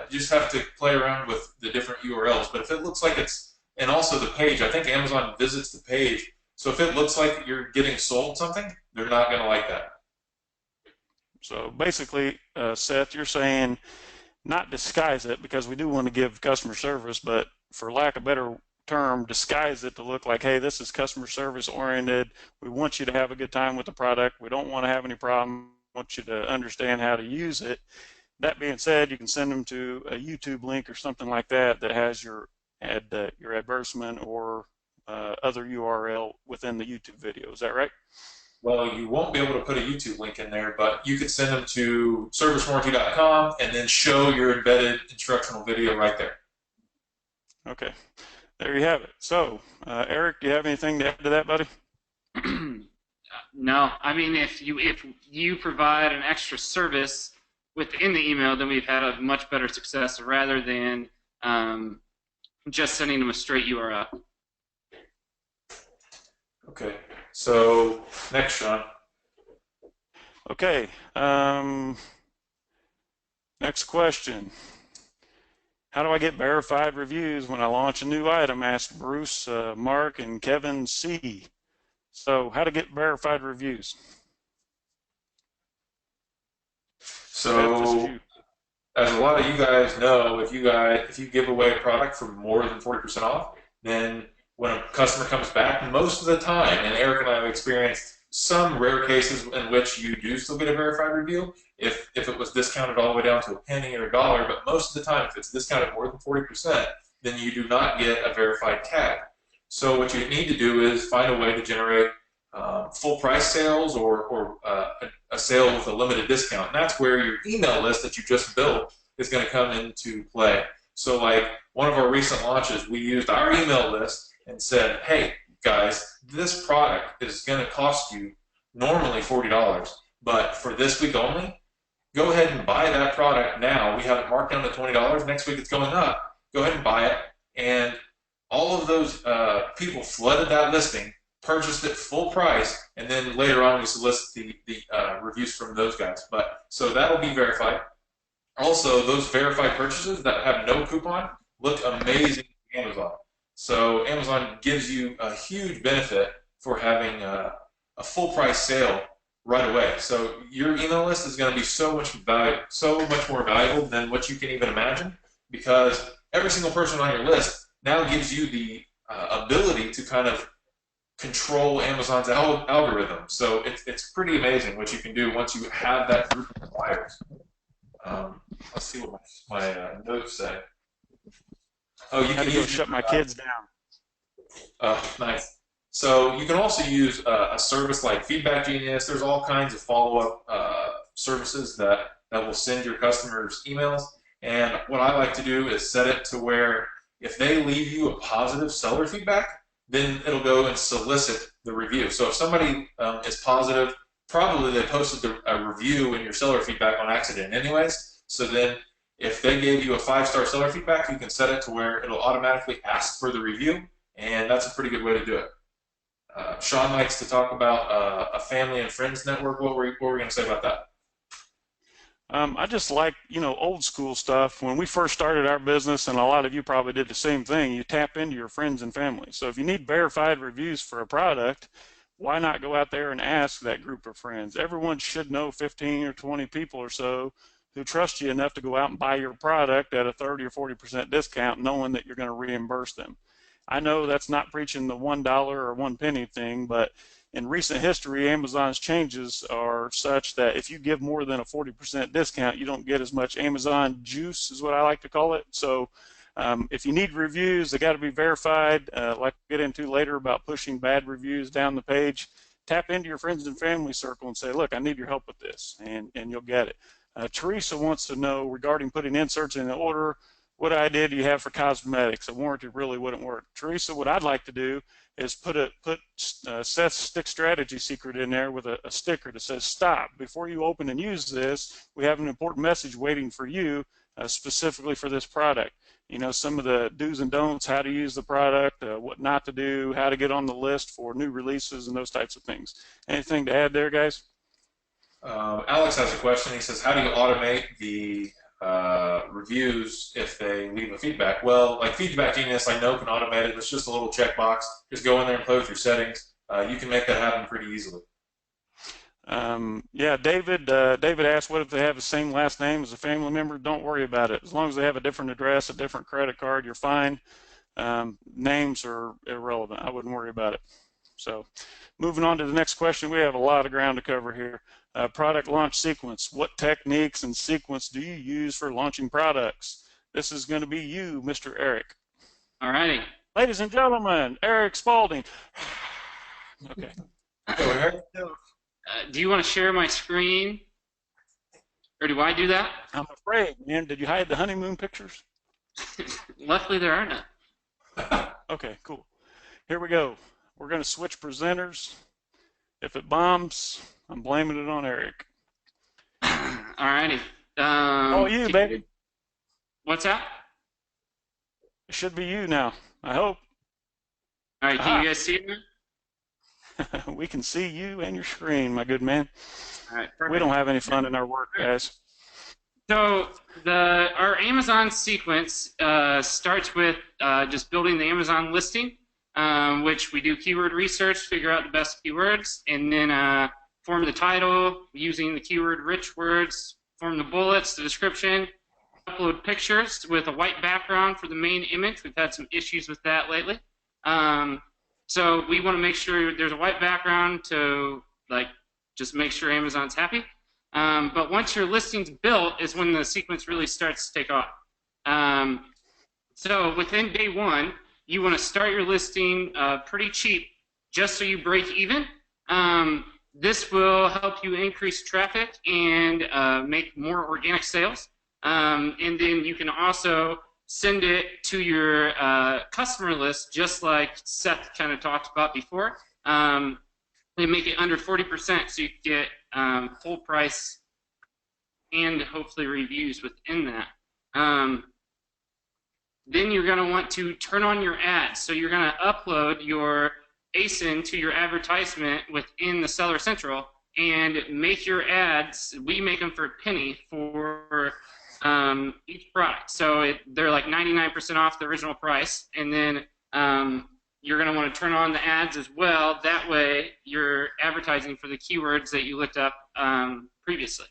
you just have to play around with the different URLs. But if it looks like and also the page, I think Amazon visits the page. So if it looks like you're getting sold something, they're not going to like that. So basically, Seth, you're saying not disguise it, because we do want to give customer service, but for lack of a better term, disguise it to look like, hey, this is customer service oriented. We want you to have a good time with the product. We don't want to have any problem. We want you to understand how to use it. That being said, you can send them to a YouTube link or something like that that has your advertisement or other URL within the YouTube video. Is that right? Well, you won't be able to put a YouTube link in there, but you could send them to servicewarranty.com and then show your embedded instructional video right there. Okay, there you have it. So, Eric, do you have anything to add to that, buddy? No, I mean, if you provide an extra service within the email, then we've had a much better success rather than just sending them a straight URL. Okay. So next, Shawn. Okay. Next question. How do I get verified reviews when I launch a new item? Asked Bruce, Mark, and Kevin C. So how to get verified reviews? Seth, this is So you. as a lot of you guys know, if you give away a product for more than 40% off, then when a customer comes back, most of the time, and Eric and I have experienced some rare cases in which you do still get a verified review, if it was discounted all the way down to a penny or a dollar, but most of the time, if it's discounted more than 40%, then you do not get a verified tag. So what you need to do is find a way to generate full price sales or a sale with a limited discount. And that's where your email list that you just built is going to come into play. So like one of our recent launches, we used our email list and said, hey guys, this product is going to cost you normally $40, but for this week only, go ahead and buy that product now. We have it marked down to $20. Next week it's going up. Go ahead and buy it. And all of those people flooded that listing, purchased it full price, and then later on we solicit the reviews from those guys. But so that'll be verified. Also, those verified purchases that have no coupon look amazing on Amazon. So Amazon gives you a huge benefit for having a full price sale right away. So your email list is going to be so much more valuable than what you can even imagine, because every single person on your list now gives you the ability to kind of control Amazon's algorithm. So it's pretty amazing what you can do once you have that group of buyers. Let's see what my notes say. Oh, you can go shut my kids down. Nice. So you can also use a service like Feedback Genius. There's all kinds of follow-up services that will send your customers emails. And what I like to do is set it to where if they leave you a positive seller feedback, then it'll go and solicit the review. So if somebody is positive, probably they posted a review in your seller feedback on accident anyways. So then if they gave you a 5-star seller feedback, you can set it to where it'll automatically ask for the review, and that's a pretty good way to do it. Shawn likes to talk about a family and friends network. What were we going to say about that? I just like, old school stuff. When we first started our business, and a lot of you probably did the same thing, you tap into your friends and family. So if you need verified reviews for a product, why not go out there and ask that group of friends? Everyone should know 15 or 20 people or so who trust you enough to go out and buy your product at a 30 or 40% discount, knowing that you're going to reimburse them. I know that's not preaching the $1 or 1 penny thing, but in recent history, Amazon's changes are such that if you give more than a 40% discount, you don't get as much Amazon juice, is what I like to call it. So if you need reviews, they got to be verified. Like we'll get into later about pushing bad reviews down the page. Tap into your friends and family circle and say, look, I need your help with this, and you'll get it. Teresa wants to know regarding putting inserts in the order, what idea do you have for cosmetics? A warranty really wouldn't work. Teresa, what I'd like to do is put Seth's stick strategy secret in there with a sticker that says stop. Before you open and use this, we have an important message waiting for you specifically for this product. Some of the do's and don'ts, how to use the product, what not to do, how to get on the list for new releases, and those types of things. Anything to add there, guys? Alex has a question. He says, how do you automate the reviews if they leave a feedback? Well, like Feedback Genius, I know can automate it. It's just a little checkbox. Just go in there and play with your settings. You can make that happen pretty easily. Yeah, David asked, what if they have the same last name as a family member? Don't worry about it. As long as they have a different address, a different credit card, you're fine. Names are irrelevant. I wouldn't worry about it. So moving on to the next question, we have a lot of ground to cover here. Product launch sequence. What techniques and sequence do you use for launching products? This is going to be you, Mr. Eric. All righty. Ladies and gentlemen, Eric Spalding. Okay. Do you want to share my screen? Or do I do that? I'm afraid, man. Did you hide the honeymoon pictures? Luckily, there are none. Okay, cool. Here we go. We're going to switch presenters. If it bombs, I'm blaming it on Eric. All righty. Oh, you, baby. What's that? It should be you now, I hope. All right, do you guys see me? We can see you and your screen, my good man. All right, We perfect. don't have any fun in our work, guys. So our Amazon sequence starts with just building the Amazon listing, which we do keyword research, figure out the best keywords, and then form the title using the keyword-rich words, form the bullets, the description, upload pictures with a white background for the main image. We've had some issues with that lately. So we want to make sure there's a white background to just make sure Amazon's happy. But once your listing's built is when the sequence really starts to take off. So within day one, you want to start your listing pretty cheap just so you break even. This will help you increase traffic and make more organic sales. And then you can also send it to your customer list, just like Seth kind of talked about before. They make it under 40%, so you can get full price and hopefully reviews within that. Then you're going to want to turn on your ads. So you're going to upload your ASIN to your advertisement within the Seller Central and make your ads. We make them for a penny for each product. So they're like 99% off the original price. And then you're going to want to turn on the ads as well. That way you're advertising for the keywords that you looked up previously.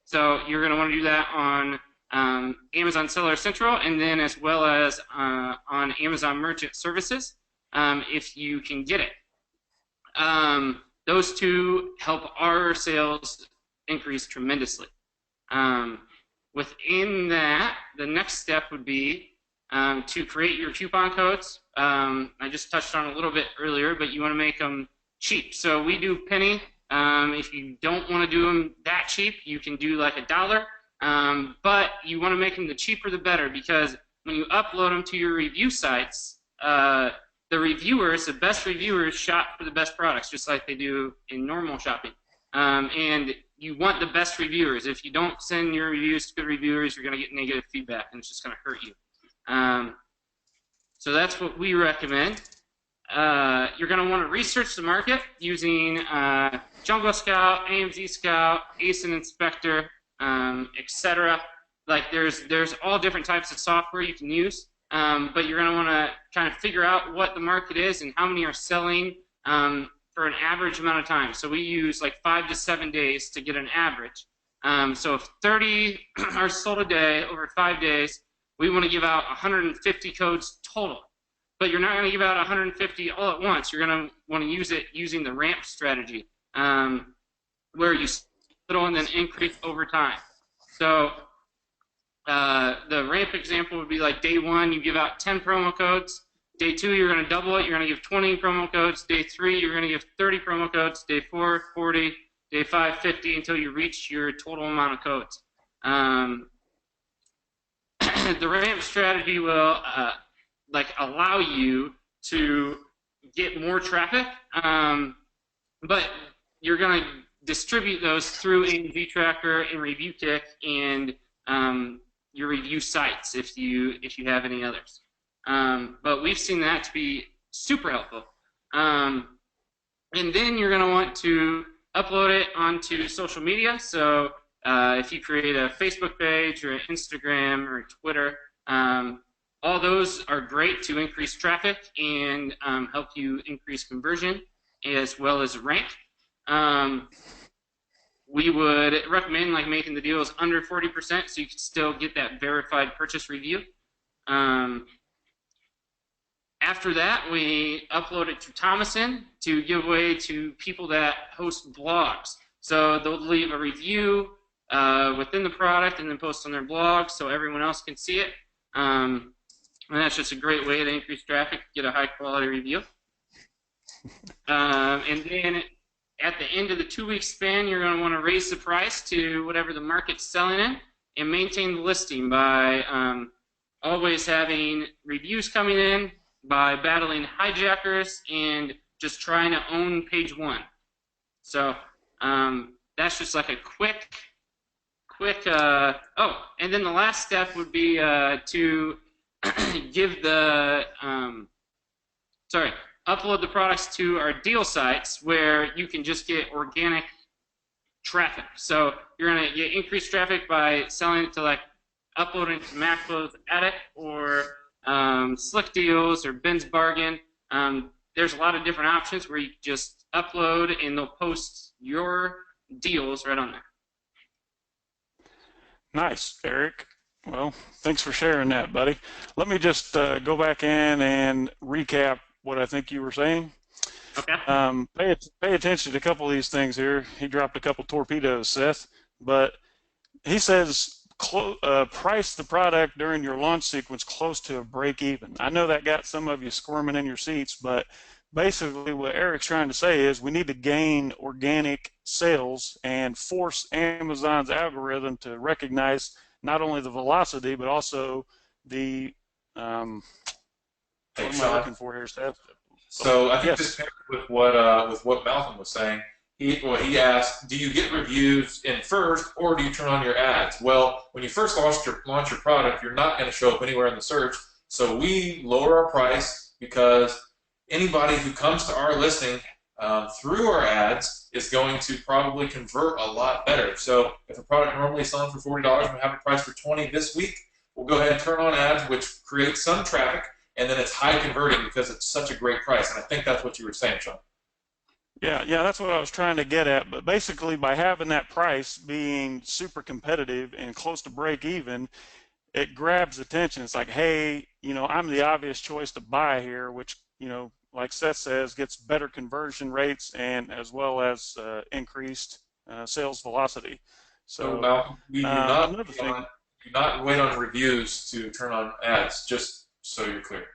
So you're going to want to do that on Amazon Seller Central and then as well as on Amazon Merchant Services if you can get it. Those two help our sales increase tremendously. Within that, the next step would be to create your coupon codes. I just touched on a little bit earlier, but you want to make them cheap. So we do penny. If you don't want to do them that cheap, you can do like $1. But you want to make them the cheaper the better, because when you upload them to your review sites, the reviewers, the best reviewers, shop for the best products, just like they do in normal shopping. And you want the best reviewers. If you don't send your reviews to good reviewers, you're going to get negative feedback, and it's just going to hurt you. So that's what we recommend. You're going to want to research the market using Jungle Scout, AMZ Scout, ASIN Inspector, etc. Like there's all different types of software you can use, but you're going to want to kind of figure out what the market is and how many are selling for an average amount of time. So we use like 5 to 7 days to get an average. So if 30 are sold a day over 5 days, we want to give out 150 codes total. But you're not going to give out 150 all at once. You're going to want to use it using the ramp strategy, where you settle and then increase over time. So the ramp example would be like day one, you give out 10 promo codes. Day 2, you're going to double it. You're going to give 20 promo codes. Day 3, you're going to give 30 promo codes. Day 4, 40. Day 5, 50 until you reach your total amount of codes. The ramp strategy will allow you to get more traffic, but you're going to distribute those through AMZ Tracker and Review Kick and your review sites if you have any others. But we've seen that to be super helpful. And then you're going to want to upload it onto social media. So if you create a Facebook page or an Instagram or a Twitter, all those are great to increase traffic and help you increase conversion as well as rank. We would recommend making the deals under 40% so you can still get that verified purchase review. After that, we upload it to Thomason to give away to people that host blogs. So they'll leave a review within the product and then post on their blog so everyone else can see it. And that's just a great way to increase traffic, get a high-quality review. And then at the end of the 2-week span, you're going to want to raise the price to whatever the market's selling in and maintain the listing by always having reviews coming in, by battling hijackers, and just trying to own page 1. So that's just like a quick, and then the last step would be to give the, upload the products to our deal sites where you can just get organic traffic. So you're going to get increased traffic by selling it to like uploading to Macbo's Attic or Slick Deals or Ben's Bargain. There's a lot of different options where you just upload and they'll post your deals right on there. Nice, Eric. Well, thanks for sharing that, buddy. Let me just go back in and recap what I think you were saying. Okay. Pay attention to a couple of these things here. He dropped a couple torpedoes, Seth, but he says price the product during your launch sequence close to a break even. I know that got some of you squirming in your seats, but basically what Eric's trying to say is we need to gain organic sales and force Amazon's algorithm to recognize not only the velocity but also the what am I looking for here, Seth? So I think Yes. this pairs with what Malcolm was saying. He asked, do you get reviews in first, or do you turn on your ads? Well, when you first launch your product, you're not going to show up anywhere in the search. So we lower our price because anybody who comes to our listing through our ads is going to probably convert a lot better. So if a product normally selling for $40 and we have it priced for $20 this week, we'll go ahead and turn on ads, which creates some traffic, and then it's high converting because it's such a great price. And I think that's what you were saying, Shawn. Yeah, that's what I was trying to get at. But basically, by having that price being super competitive and close to break even, it grabs attention. It's like, hey, I'm the obvious choice to buy here, which, like Seth says, gets better conversion rates and as well as increased sales velocity. So Malcolm, you another thing. do not wait on reviews to turn on ads, just so you're clear.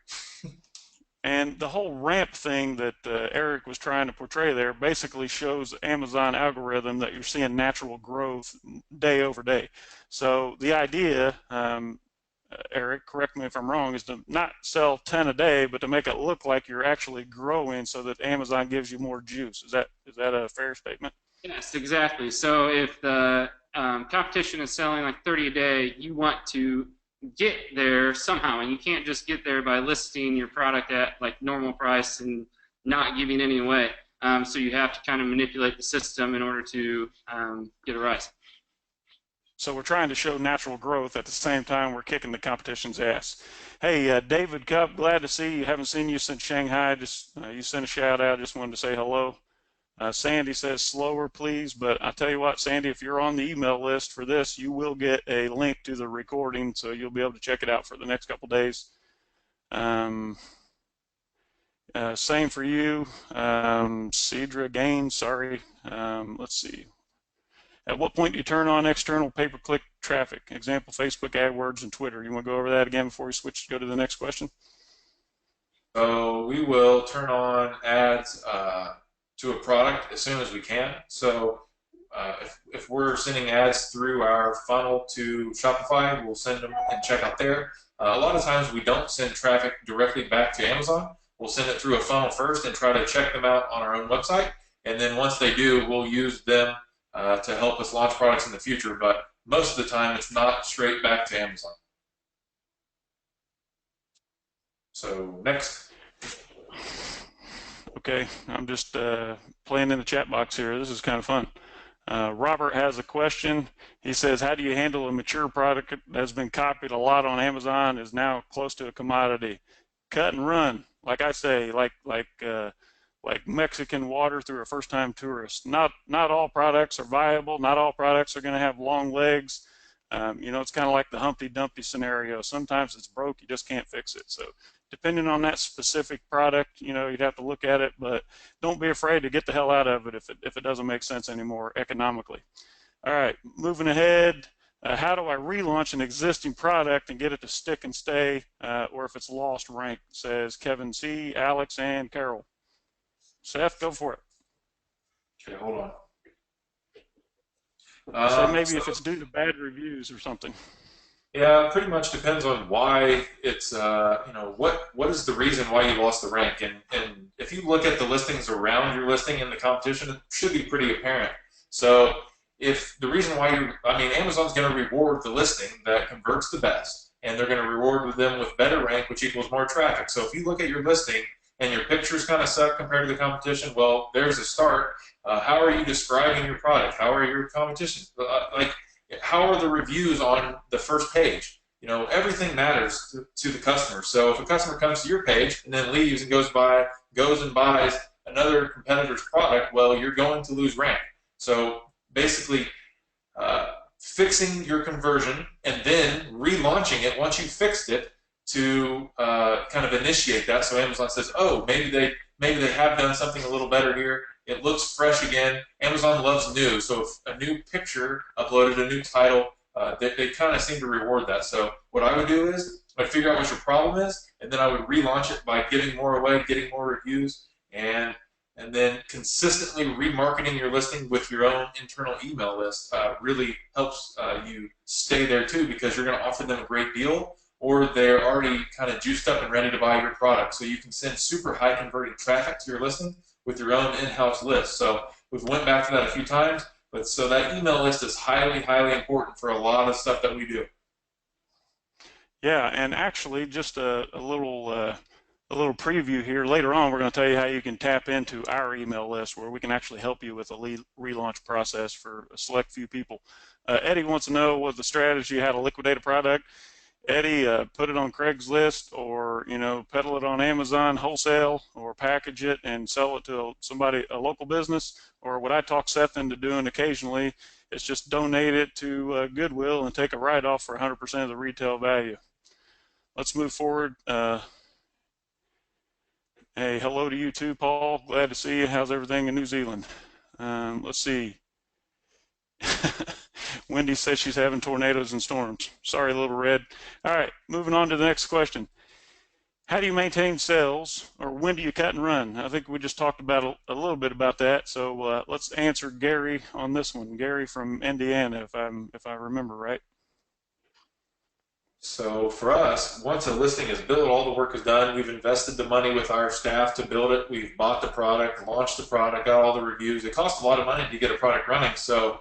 And the whole ramp thing that Eric was trying to portray there basically shows Amazon algorithm that you're seeing natural growth day over day. So the idea, Eric, correct me if I'm wrong, is to not sell 10 a day, but to make it look like you're actually growing so that Amazon gives you more juice. Is that a fair statement? Yes, exactly. So if the competition is selling like 30 a day, you want to get there somehow, and you can't just get there by listing your product at like normal price and not giving any away. So you have to kind of manipulate the system in order to get a rise. So we're trying to show natural growth at the same time we're kicking the competition's ass. Hey, David Cup, glad to see you. Haven't seen you since Shanghai. Just you sent a shout out. Just wanted to say hello. Sandy says slower, please. But I tell you what, Sandy, if you're on the email list for this, you will get a link to the recording, so you'll be able to check it out for the next couple days. Same for you, Cedra Gaines. Sorry. Let's see. At what point do you turn on external pay-per-click traffic? Example, Facebook, AdWords, and Twitter. You want to go over that again before we go to the next question? So we will turn on ads to a product as soon as we can. So if we're sending ads through our funnel to Shopify, we'll send them and check out there. A lot of times we don't send traffic directly back to Amazon. We'll send it through a funnel first and try to check them out on our own website. And then once they do, we'll use them to help us launch products in the future. But most of the time, it's not straight back to Amazon. So next. Okay, I'm just playing in the chat box here. This is kind of fun. Robert has a question. He says, how do you handle a mature product that has been copied a lot on Amazon, is now close to a commodity? Cut and run, like I say, like Mexican water through a first-time tourist. Not all products are viable. Not all products are going to have long legs. It's kind of like the Humpty Dumpty scenario. Sometimes it's broke, you just can't fix it. So depending on that specific product, you'd have to look at it, but don't be afraid to get the hell out of it if it doesn't make sense anymore economically. All right, moving ahead. How do I relaunch an existing product and get it to stick and stay, or if it's lost rank, says Kevin C., Alex, and Carol. Seth, go for it. Okay, hold on. So maybe if it's due to bad reviews or something. Yeah, pretty much depends on why it's, what is the reason why you lost the rank. And if you look at the listings around your listing in the competition, it should be pretty apparent. So if the reason why Amazon's going to reward the listing that converts the best, and they're going to reward them with better rank, which equals more traffic. So if you look at your listing and your pictures kind of suck compared to the competition, well, there's a start. How are you describing your product? How are your competition? Like, how are the reviews on the first page? You know, everything matters to the customer. So if a customer comes to your page and then leaves and goes and buys another competitor's product, well, you're going to lose rank. So basically, fixing your conversion and then relaunching it once you fixed it to kind of initiate that. So Amazon says, oh, maybe they have done something a little better here. It looks fresh again. Amazon loves new. So if a new picture uploaded, a new title, they kind of seem to reward that. So what I would do is I'd figure out what your problem is, and then I would relaunch it by giving more away, getting more reviews, and then consistently remarketing your listing with your own internal email list really helps you stay there too, because you're going to offer them a great deal, or they're already kind of juiced up and ready to buy your product. So you can send super high converting traffic to your listing with your own in-house list. So we've went back to that a few times, but so that email list is highly, highly important for a lot of stuff that we do. Yeah, and actually, just a little preview here. Later on, we're going to tell you how you can tap into our email list, where we can actually help you with a relaunch process for a select few people. Eddie wants to know what the strategy, how to liquidate a product. Eddie, put it on Craigslist, or peddle it on Amazon wholesale, or package it and sell it to a local business. Or what I talk Seth into doing occasionally is just donate it to Goodwill and take a write-off for 100% of the retail value. Let's move forward. Hey, hello to you too, Paul. Glad to see you. How's everything in New Zealand? Let's see. Wendy says she's having tornadoes and storms. Sorry, Little Red. All right, moving on to the next question. How do you maintain sales, or when do you cut and run? I think we just talked about a little bit about that. So let's answer Gary on this one. Gary from Indiana, if I remember right. So for us, once a listing is built, all the work is done. We've invested the money with our staff to build it. We've bought the product, launched the product, got all the reviews. It costs a lot of money to get a product running. So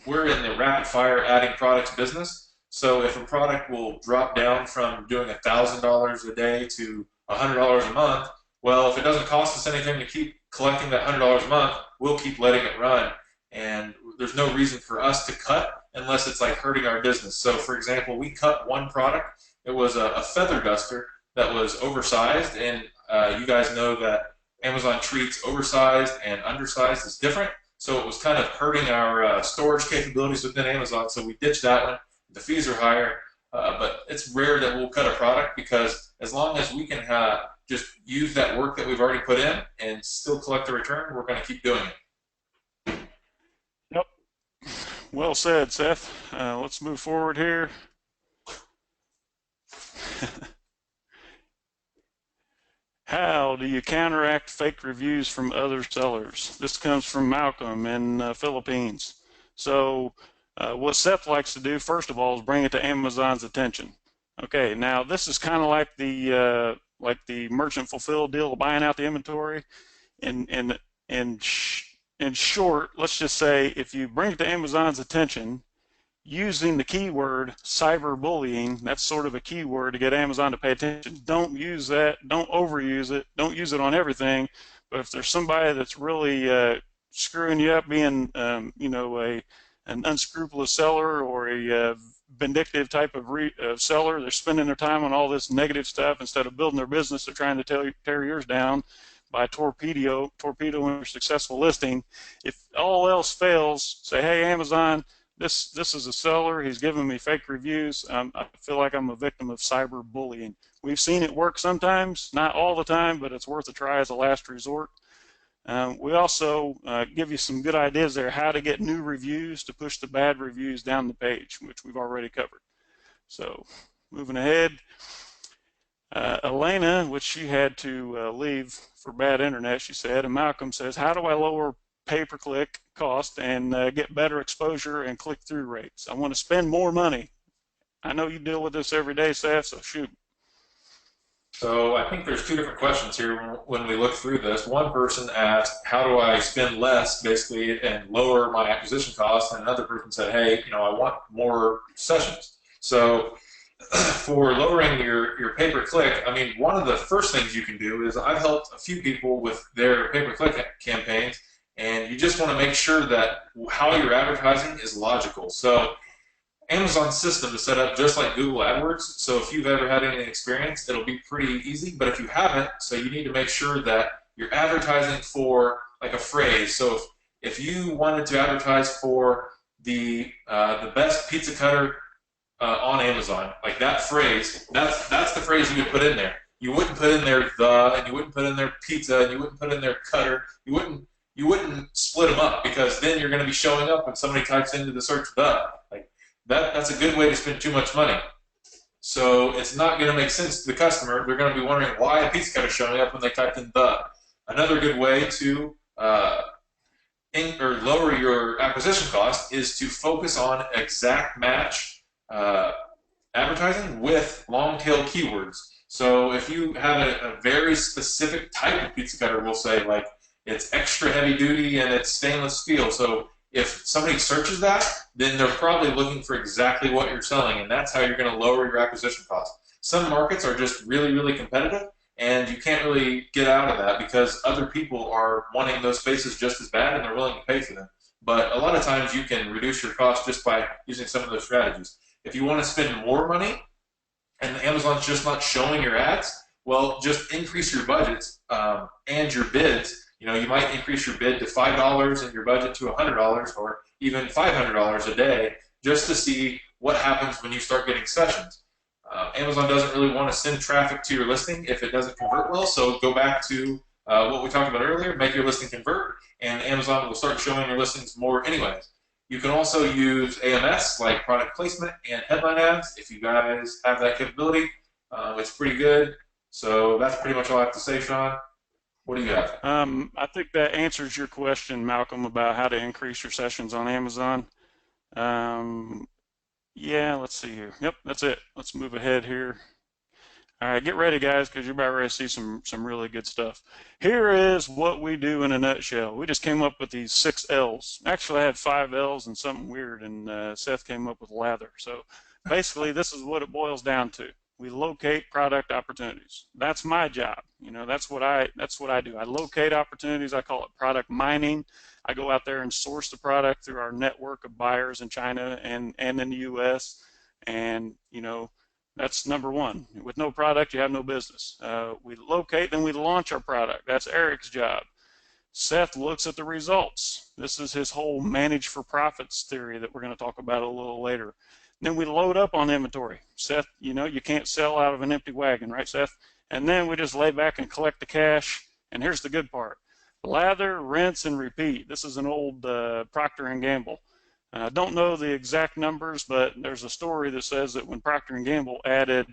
we're in the rapid fire adding products business. So if a product will drop down from doing $1,000 a day to $100 a month, well, if it doesn't cost us anything to keep collecting that $100 a month, we'll keep letting it run. And there's no reason for us to cut unless it's like hurting our business. So for example, we cut one product. It was a feather duster that was oversized, and you guys know that Amazon treats oversized and undersized as different. So it was kind of hurting our storage capabilities within Amazon, so we ditched that one. The fees are higher, but it's rare that we'll cut a product, because as long as we can just use that work that we've already put in and still collect the return, we're going to keep doing it. Yep. Well said, Seth. Let's move forward here. How do you counteract fake reviews from other sellers? This comes from Malcolm in the Philippines. So what Seth likes to do, first of all, is bring it to Amazon's attention. Okay, now this is kind of like the merchant fulfilled deal of buying out the inventory. In short, let's just say if you bring it to Amazon's attention using the keyword cyberbullying, that's sort of a keyword to get Amazon to pay attention. Don't use that. Don't overuse it. Don't use it on everything. But if there's somebody that's really screwing you up, being an unscrupulous seller, or a vindictive type of seller, they're spending their time on all this negative stuff instead of building their business. They're trying to tear yours down by torpedoing your successful listing. If all else fails, say, hey, Amazon, this is a seller. He's giving me fake reviews. I feel like I'm a victim of cyberbullying. We've seen it work sometimes, not all the time, but it's worth a try as a last resort. We also give you some good ideas there how to get new reviews to push the bad reviews down the page, which we've already covered. So moving ahead, Elena, which she had to leave for bad internet, she said, and Malcolm says, how do I lower pay-per-click cost and get better exposure and click-through rates? I want to spend more money. I know you deal with this every day, Seth, so shoot. So I think there's two different questions here when we look through this. One person asked, how do I spend less, basically, and lower my acquisition costs? And another person said, hey, I want more sessions. So for lowering your pay-per-click, I mean, one of the first things you can do is I've helped a few people with their pay-per-click campaigns, and you just want to make sure that how you're advertising is logical. So Amazon's system is set up just like Google AdWords, so if you've ever had any experience, it'll be pretty easy, but if you haven't, so you need to make sure that you're advertising for like a phrase. So if you wanted to advertise for the best pizza cutter on Amazon, like that phrase, that's the phrase you would put in there. You wouldn't put in there the, and you wouldn't put in there pizza, and you wouldn't put in there cutter. You wouldn't split them up, because then you're going to be showing up when somebody types into the search the. Like that's a good way to spend too much money. So it's not going to make sense to the customer. They're going to be wondering why a pizza cutter is showing up when they typed in the. Another good way to lower your acquisition cost is to focus on exact match advertising with long tail keywords. So if you have a very specific type of pizza cutter, we'll say like it's extra heavy duty and it's stainless steel. So if somebody searches that, then they're probably looking for exactly what you're selling, and that's how you're going to lower your acquisition cost. Some markets are just really, really competitive, and you can't really get out of that because other people are wanting those spaces just as bad and they're willing to pay for them. But a lot of times you can reduce your cost just by using some of those strategies. If you want to spend more money and Amazon's just not showing your ads, well, just increase your budgets and your bids. You know, you might increase your bid to $5 and your budget to $100 or even $500 a day just to see what happens when you start getting sessions. Amazon doesn't really want to send traffic to your listing if it doesn't convert well, so go back to what we talked about earlier, make your listing convert, and Amazon will start showing your listings more anyways. You can also use AMS, like product placement and headline ads, if you guys have that capability. It's pretty good. So that's pretty much all I have to say, Shawn. What do you have? I think that answers your question, Malcolm, about how to increase your sessions on Amazon. Yeah, let's see here. Yep, that's it. Let's move ahead here. All right, get ready, guys, because you're about ready to see some really good stuff. Here is what we do in a nutshell. We just came up with these 6 L's. Actually, I had 5 L's and something weird, and Seth came up with lather. So basically, this is what it boils down to. We locate product opportunities. That's my job. You know, that's what I do. I locate opportunities. I call it product mining. I go out there and source the product through our network of buyers in China and in the U.S. And, you know, that's number one. With no product, you have no business. We locate, then we launch our product. That's Eric's job. Seth looks at the results. This is his whole manage for profits theory that we're going to talk about a little later. Then we load up on inventory. Seth, you know, you can't sell out of an empty wagon, right, Seth? And then we just lay back and collect the cash. And here's the good part. Lather, rinse, and repeat. This is an old Procter & Gamble. I don't know the exact numbers, but there's a story that says that when Procter & Gamble added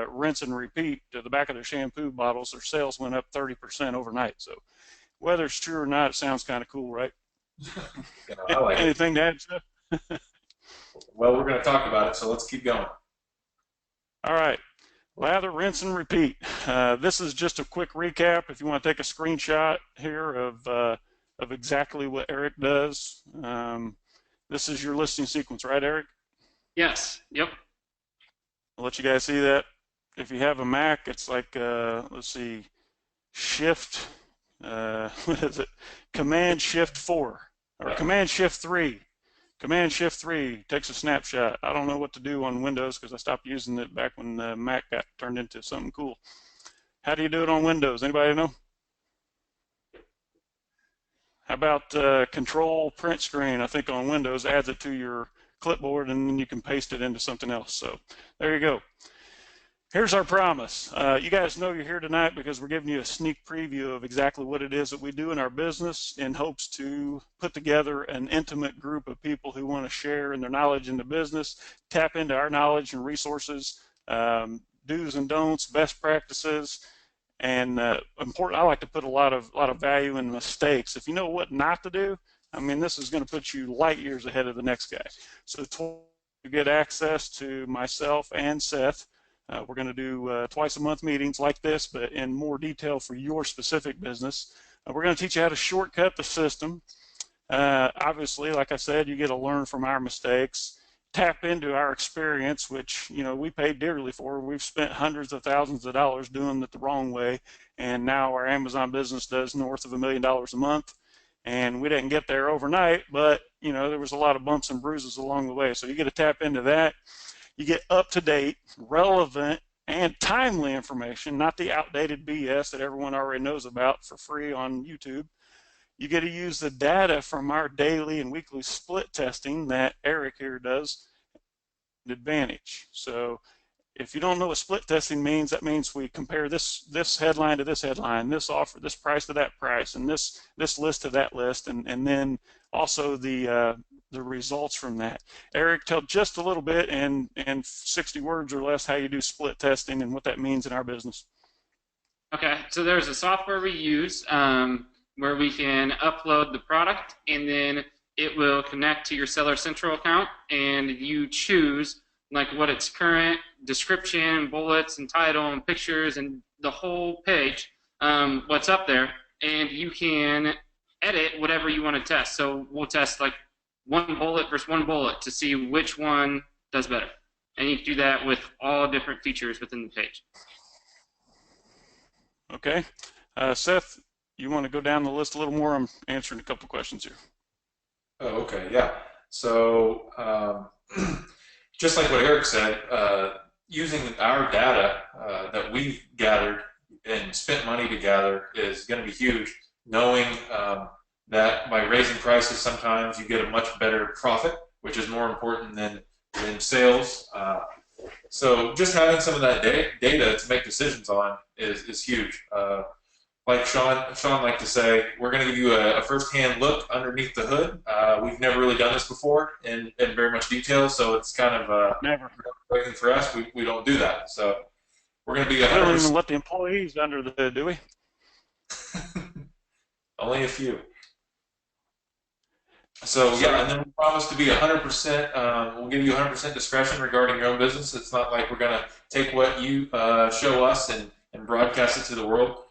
rinse and repeat to the back of their shampoo bottles, their sales went up 30% overnight. So whether it's true or not, it sounds kind of cool, right? Yeah, I like Anything to add, Seth? Well, we're going to talk about it, so let's keep going. All right. Lather, rinse, and repeat. This is just a quick recap. If you want to take a screenshot here of exactly what Eric does. This is your listing sequence, right, Eric? Yes. Yep. I'll let you guys see that. If you have a Mac, it's like, let's see, Shift, what is it? Command Shift 4 or Command Shift 3. Command Shift 3 takes a snapshot. I don't know what to do on Windows because I stopped using it back when the Mac got turned into something cool. How do you do it on Windows? Anybody know? How about Control Print Screen? I think on Windows adds it to your clipboard and then you can paste it into something else. So there you go. Here's our promise. You guys know you're here tonight because we're giving you a sneak preview of exactly what it is that we do in our business in hopes to put together an intimate group of people who want to share in their knowledge in the business, tap into our knowledge and resources, do's and don'ts, best practices, and important. I like to put a lot of value in mistakes. If you know what not to do, I mean, this is going to put you light years ahead of the next guy. So to get access to myself and Seth, we're going to do twice a month meetings like this, but in more detail for your specific business. We're going to teach you how to shortcut the system. Obviously, like I said, you get to learn from our mistakes. tap into our experience, which, you know, we pay dearly for. We've spent hundreds of thousands of dollars doing it the wrong way, and now our Amazon business does north of $1 million a month. And we didn't get there overnight, but, you know, there was a lot of bumps and bruises along the way. So you get to tap into that. You get up-to-date, relevant, and timely information, not the outdated BS that everyone already knows about, for free on YouTube. You get to use the data from our daily and weekly split testing that Eric here does, advantage. So if you don't know what split testing means, that means we compare this headline to this headline, this offer, this price to that price, and this list to that list, and then also the results from that. Eric, tell just a little bit in 60 words or less how you do split testing and what that means in our business. Okay, so there's a software we use where we can upload the product, and then it will connect to your Seller Central account, and you choose like what its current description, bullets, and title, and pictures, and the whole page, what's up there, and you can edit whatever you want to test. So we'll test like one bullet versus one bullet to see which one does better. And you can do that with all different features within the page. Okay. Seth, you want to go down the list a little more? I'm answering a couple questions here. Oh, okay, yeah. So just like what Eric said, using our data that we've gathered and spent money to gather is going to be huge. Knowing that by raising prices, sometimes you get a much better profit, which is more important than sales. So just having some of that data to make decisions on is huge. Like Shawn liked to say, we're going to give you a first-hand look underneath the hood. We've never really done this before in very much detail, so it's kind of Never. for us. We don't do that. So we're going to be 100%. We don't even let the employees under the hood, do we? Only a few. So yeah, and then we promise to be 100%. We'll give you 100% discretion regarding your own business. It's not like we're going to take what you show us and broadcast it to the world.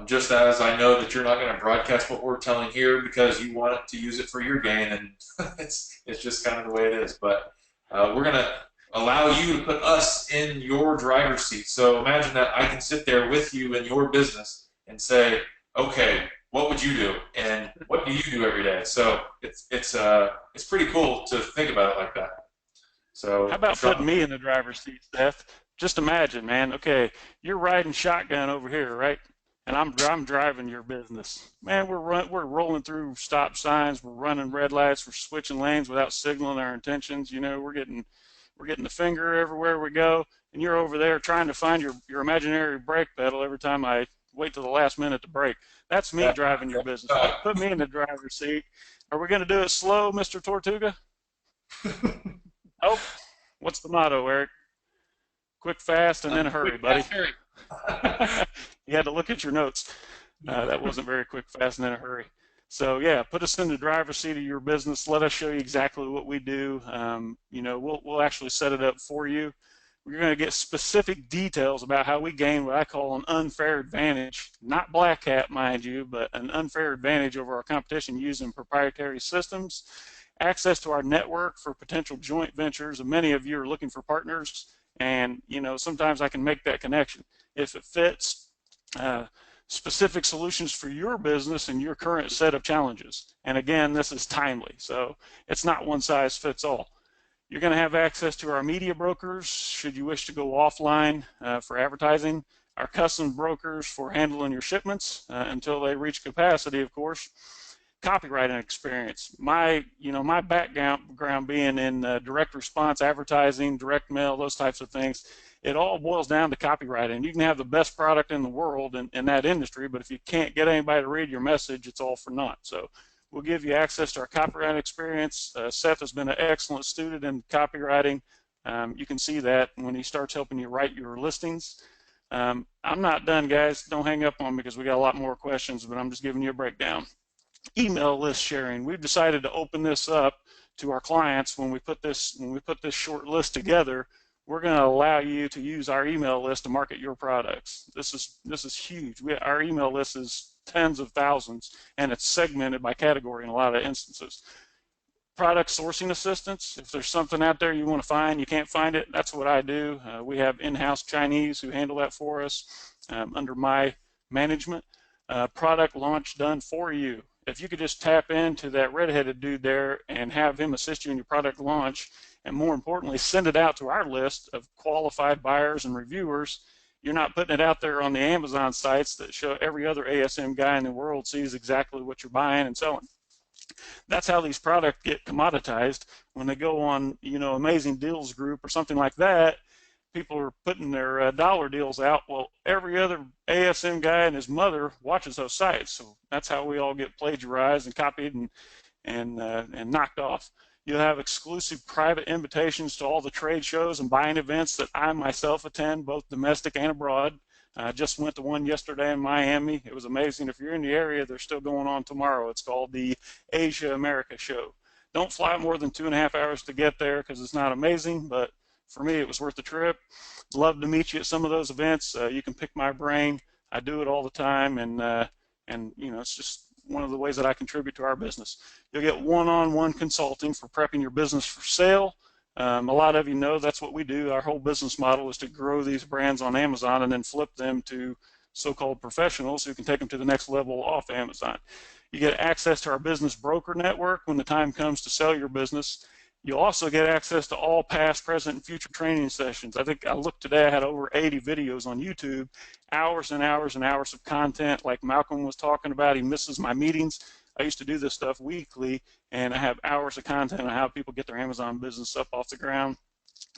Just as I know that you're not going to broadcast what we're telling here because you want to use it for your gain, and it's just kind of the way it is. But we're going to allow you to put us in your driver's seat. So imagine that I can sit there with you in your business and say, okay, what would you do, and what do you do every day? So it's pretty cool to think about it like that. So how about putting me in the driver's seat, Seth? Just imagine, man. Okay, you're riding shotgun over here, right? And I'm driving your business. Man, we're rolling through stop signs, we're running red lights, we're switching lanes without signaling our intentions. You know, we're getting the finger everywhere we go, and you're over there trying to find your imaginary brake pedal every time I wait till the last minute to brake. That's me driving your business. Put me in the driver's seat. Are we going to do it slow, Mr. Tortuga? Oh, what's the motto, Eric? Quick, fast, and then a hurry, buddy. You had to look at your notes. That wasn't very quick, fast, and in a hurry. So yeah, put us in the driver's seat of your business. Let us show you exactly what we do. You know, we'll actually set it up for you. We're going to get specific details about how we gain what I call an unfair advantage, not black hat, mind you, but an unfair advantage over our competition using proprietary systems, access to our network for potential joint ventures, and many of you are looking for partners, and you know, sometimes I can make that connection if it fits. Specific solutions for your business and your current set of challenges. And again, this is timely, so it's not one size fits all. You're going to have access to our media brokers should you wish to go offline for advertising, our custom brokers for handling your shipments until they reach capacity, of course. Copywriting experience. My background being in direct response advertising, direct mail, those types of things. It all boils down to copywriting. You can have the best product in the world in that industry, but if you can't get anybody to read your message, it's all for naught. So we'll give you access to our copywriting experience. Seth has been an excellent student in copywriting. You can see that when he starts helping you write your listings. I'm not done, guys. Don't hang up on me because we got a lot more questions, but I'm just giving you a breakdown. Email list sharing. We've decided to open this up to our clients when we put this short list together. We're going to allow you to use our email list to market your products. This is huge. Our email list is tens of thousands, and it's segmented by category in a lot of instances. product sourcing assistance. If there's something out there you want to find, you can't find it, that's what I do. We have in-house Chinese who handle that for us under my management. Product launch done for you. If you could just tap into that red-headed dude there and have him assist you in your product launch, and more importantly, send it out to our list of qualified buyers and reviewers, you're not putting it out there on the Amazon sites that show every other ASM guy in the world sees exactly what you're buying and selling. That's how these products get commoditized. When they go on, Amazing Deals Group or something like that, people are putting their dollar deals out. Well, every other ASM guy and his mother watches those sites, so that's how we all get plagiarized and copied and knocked off. You'll have exclusive private invitations to all the trade shows and buying events that I myself attend, both domestic and abroad. I just went to one yesterday in Miami. It was amazing. If you're in the area, they're still going on tomorrow. It's called the Asia America Show. Don't fly more than 2.5 hours to get there because it's not amazing, but for me, it was worth the trip. Love to meet you at some of those events. You can pick my brain. I do it all the time, and it's just one of the ways that I contribute to our business. You'll get one-on-one consulting for prepping your business for sale. A lot of you know that's what we do. Our whole business model is to grow these brands on Amazon and then flip them to so-called professionals who can take them to the next level off Amazon. You get access to our business broker network when the time comes to sell your business. You'll also get access to all past, present, and future training sessions. I think I looked today, I had over 80 videos on YouTube, hours and hours and hours of content like Malcolm was talking about. He misses my meetings. I used to do this stuff weekly, and I have hours of content on how people get their Amazon business up off the ground.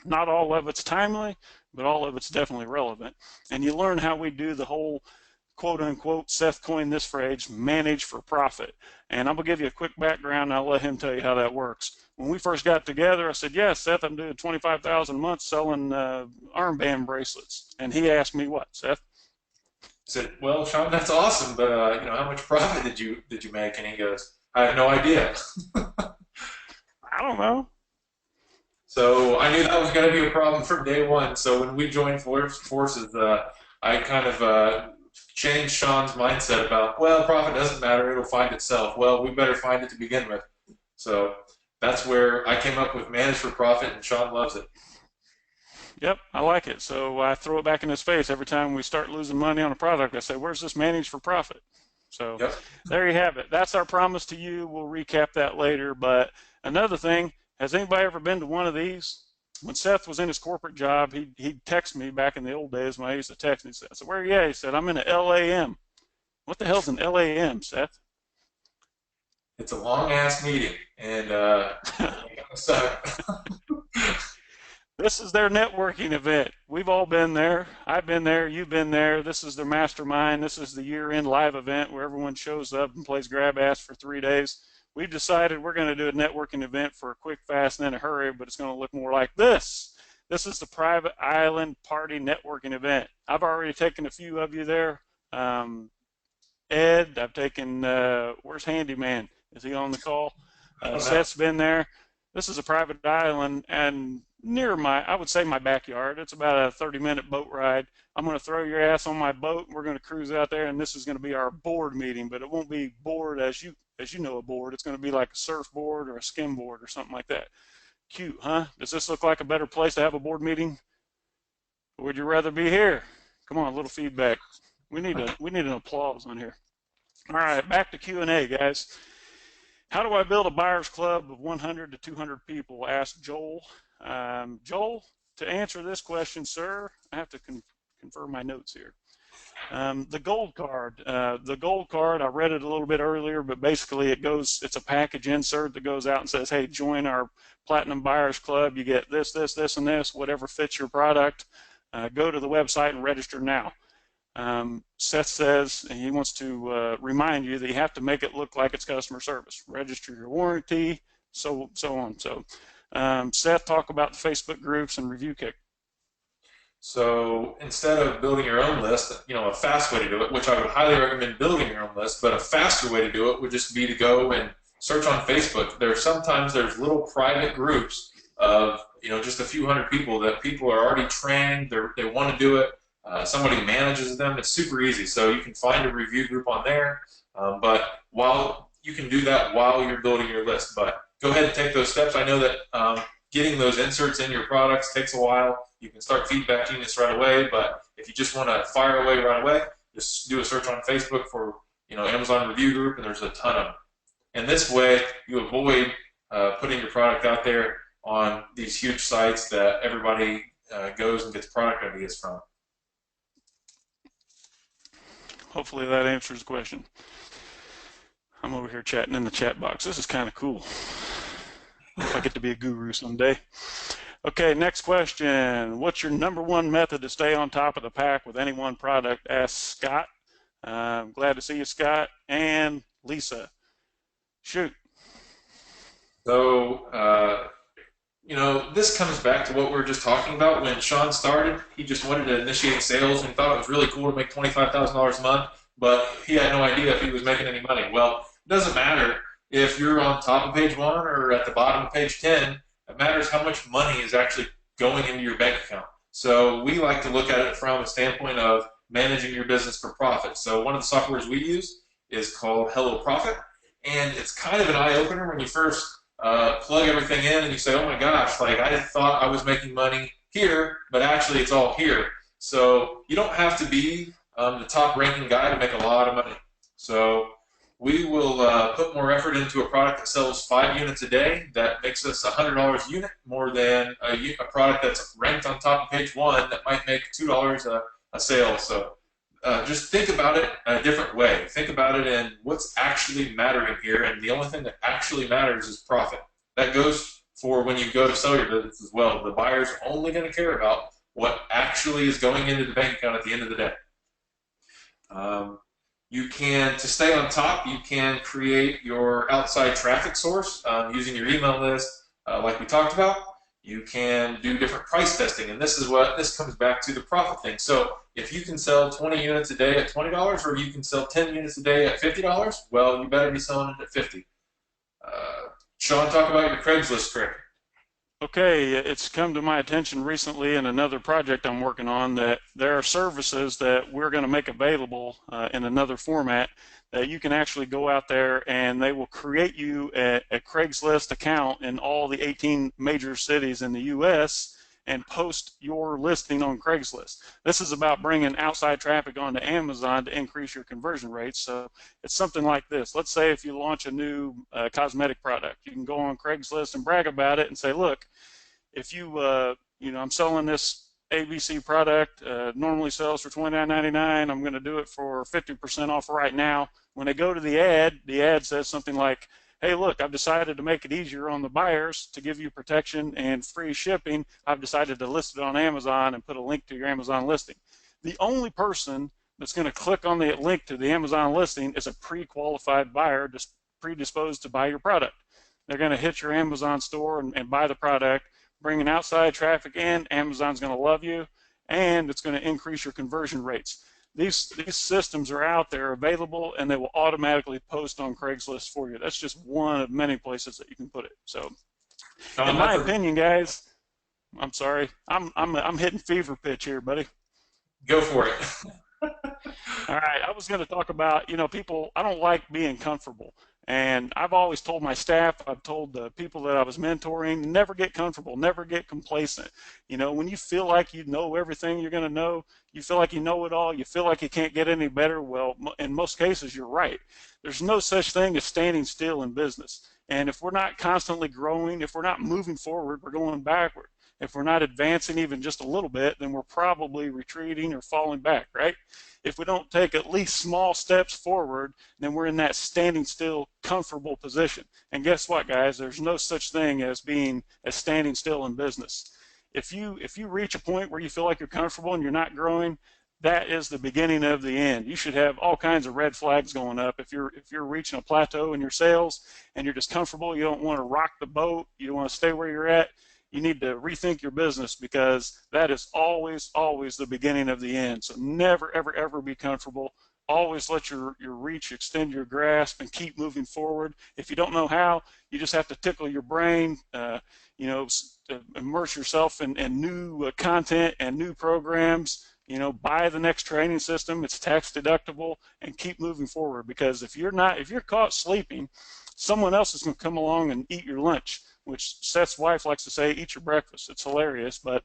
Not all of it's timely, but all of it's definitely relevant. And you learn how we do the whole quote unquote, Seth coined this phrase, manage for profit. And I'm gonna give you a quick background and I'll let him tell you how that works. When we first got together, I said, yeah, Seth, I'm doing $25,000 a month selling armband bracelets. And he asked me what, Seth? I said, well, Shawn, that's awesome, but how much profit did you make? And he goes, I have no idea. I don't know. So I knew that was going to be a problem from day one. So when we joined forces, I kind of changed Shawn's mindset about, well, profit doesn't matter, it'll find itself. Well, we better find it to begin with. So that's where I came up with manage for profit, and Shawn loves it. Yep, I like it. So I throw it back in his face every time we start losing money on a product. I say, where's this manage for profit? So yep. There you have it. That's our promise to you. We'll recap that later. But another thing, has anybody ever been to one of these? When Seth was in his corporate job, he'd text me back in the old days when I used to text him. I said, where are you at? He said, I'm in a LAM. What the hell's an LAM, Seth? It's a long-ass meeting, and This is their networking event. We've all been there. I've been there. You've been there. This is their mastermind. This is the year-end live event where everyone shows up and plays grab ass for 3 days. We've decided we're going to do a networking event for a quick, fast, and then a hurry, but it's going to look more like this. This is the private island party networking event. I've already taken a few of you there. Ed, I've taken, where's Handyman? Is he on the call? Seth's been there. This is a private island and near I would say my backyard. It's about a 30-minute boat ride. I'm going to throw your ass on my boat. We're going to cruise out there, and this is going to be our board meeting, but it won't be board as you know a board. It's going to be like a surfboard or a skimboard or something like that. Cute, huh? Does this look like a better place to have a board meeting? Or would you rather be here? Come on, a little feedback. We need an applause on here. All right, back to Q&A, guys. How do I build a buyer's club of 100 to 200 people? Asked Joel. Joel, to answer this question, sir, I have to confirm my notes here. The gold card. The gold card, I read it a little bit earlier, but basically it's a package insert that goes out and says, hey, join our Platinum Buyers Club. You get this, this, this, and this, whatever fits your product. Go to the website and register now. Seth says, and he wants to remind you that you have to make it look like it's customer service. Register your warranty, so on. So, Seth, talk about the Facebook groups and review kick. So instead of building your own list, a fast way to do it, which I would highly recommend building your own list, but a faster way to do it would just be to go and search on Facebook. Sometimes there's little private groups of just a few hundred people that people are already trained. They want to do it. Somebody manages them. It's super easy. So you can find a review group on there. But while you can do that while you're building your list, but go ahead and take those steps. I know that getting those inserts in your products takes a while. You can start feedbacking this right away, but if you just want to fire away right away, just do a search on Facebook for Amazon Review Group, and there's a ton of them. And this way, you avoid putting your product out there on these huge sites that everybody goes and gets product ideas from. Hopefully that answers the question. I'm over here chatting in the chat box. This is kind of cool. Hope I get to be a guru someday. Okay, next question. What's your #1 method to stay on top of the pack with any one product? Asked Scott. I'm glad to see you, Scott. And Lisa. Shoot. So, this comes back to what we were just talking about. When Shawn started, he just wanted to initiate sales and thought it was really cool to make $25,000 a month, but he had no idea if he was making any money. Well, it doesn't matter if you're on top of page 1 or at the bottom of page 10. It matters how much money is actually going into your bank account. So we like to look at it from a standpoint of managing your business for profit. So one of the softwares we use is called Hello Profit, and it's kind of an eye-opener when you first plug everything in and you say, oh my gosh, like I thought I was making money here, but actually it's all here. So you don't have to be the top ranking guy to make a lot of money. So we will put more effort into a product that sells 5 units a day that makes us $100 a unit more than a product that's ranked on top of page 1 that might make $2 a sale. So just think about it in a different way. Think about it in what's actually mattering here, and the only thing that actually matters is profit. That goes for when you go to sell your business as well. The buyer's only going to care about what actually is going into the bank account at the end of the day. To stay on top, you can create your outside traffic source using your email list, like we talked about. You can do different price testing, and this comes back to the profit thing. So if you can sell 20 units a day at $20, or you can sell 10 units a day at $50, well, you better be selling it at $50. Shawn, talk about your Craigslist trick. Okay, it's come to my attention recently in another project I'm working on that there are services that we're going to make available in another format that you can actually go out there and they will create you a Craigslist account in all the 18 major cities in the U.S. and post your listing on Craigslist. This is about bringing outside traffic onto Amazon to increase your conversion rates. So it's something like this. Let's say if you launch a new cosmetic product, you can go on Craigslist and brag about it and say, look, if I'm selling this ABC product, normally sells for $29.99. I'm going to do it for 50% off right now. When they go to the ad says something like, hey, look, I've decided to make it easier on the buyers to give you protection and free shipping. I've decided to list it on Amazon and put a link to your Amazon listing. The only person that's going to click on the link to the Amazon listing is a pre-qualified buyer just predisposed to buy your product. They're going to hit your Amazon store and buy the product, bringing outside traffic in. Amazon's going to love you, and it's going to increase your conversion rates. These systems are out there available, and they will automatically post on Craigslist for you. That's just one of many places that you can put it. So, in my opinion, guys, I'm sorry, I'm hitting fever pitch here, buddy. Go for it. All right, I was going to talk about, people, I don't like being comfortable. And I've always told my staff, I've told the people that I was mentoring, never get comfortable, never get complacent. When you feel like you know everything you're going to know, you feel like you know it all, you feel like you can't get any better, well, in most cases, you're right. There's no such thing as standing still in business. And if we're not constantly growing, if we're not moving forward, we're going backward. If we're not advancing even just a little bit, then we're probably retreating or falling back, right? If we don't take at least small steps forward, then we're in that standing still, comfortable position. And guess what, guys? There's no such thing as standing still in business. If you reach a point where you feel like you're comfortable and you're not growing, that is the beginning of the end. You should have all kinds of red flags going up. If you're reaching a plateau in your sales and you're just comfortable, you don't want to rock the boat, you don't want to stay where you're at, you need to rethink your business, because that is always the beginning of the end. So never, ever, ever be comfortable. Always let your reach extend your grasp and keep moving forward. If you don't know how, you just have to tickle your brain, immerse yourself in new content and new programs. Buy the next training system. It's tax deductible, and keep moving forward. Because if you're caught sleeping, someone else is going to come along and eat your lunch, which Seth's wife likes to say, eat your breakfast. It's hilarious, but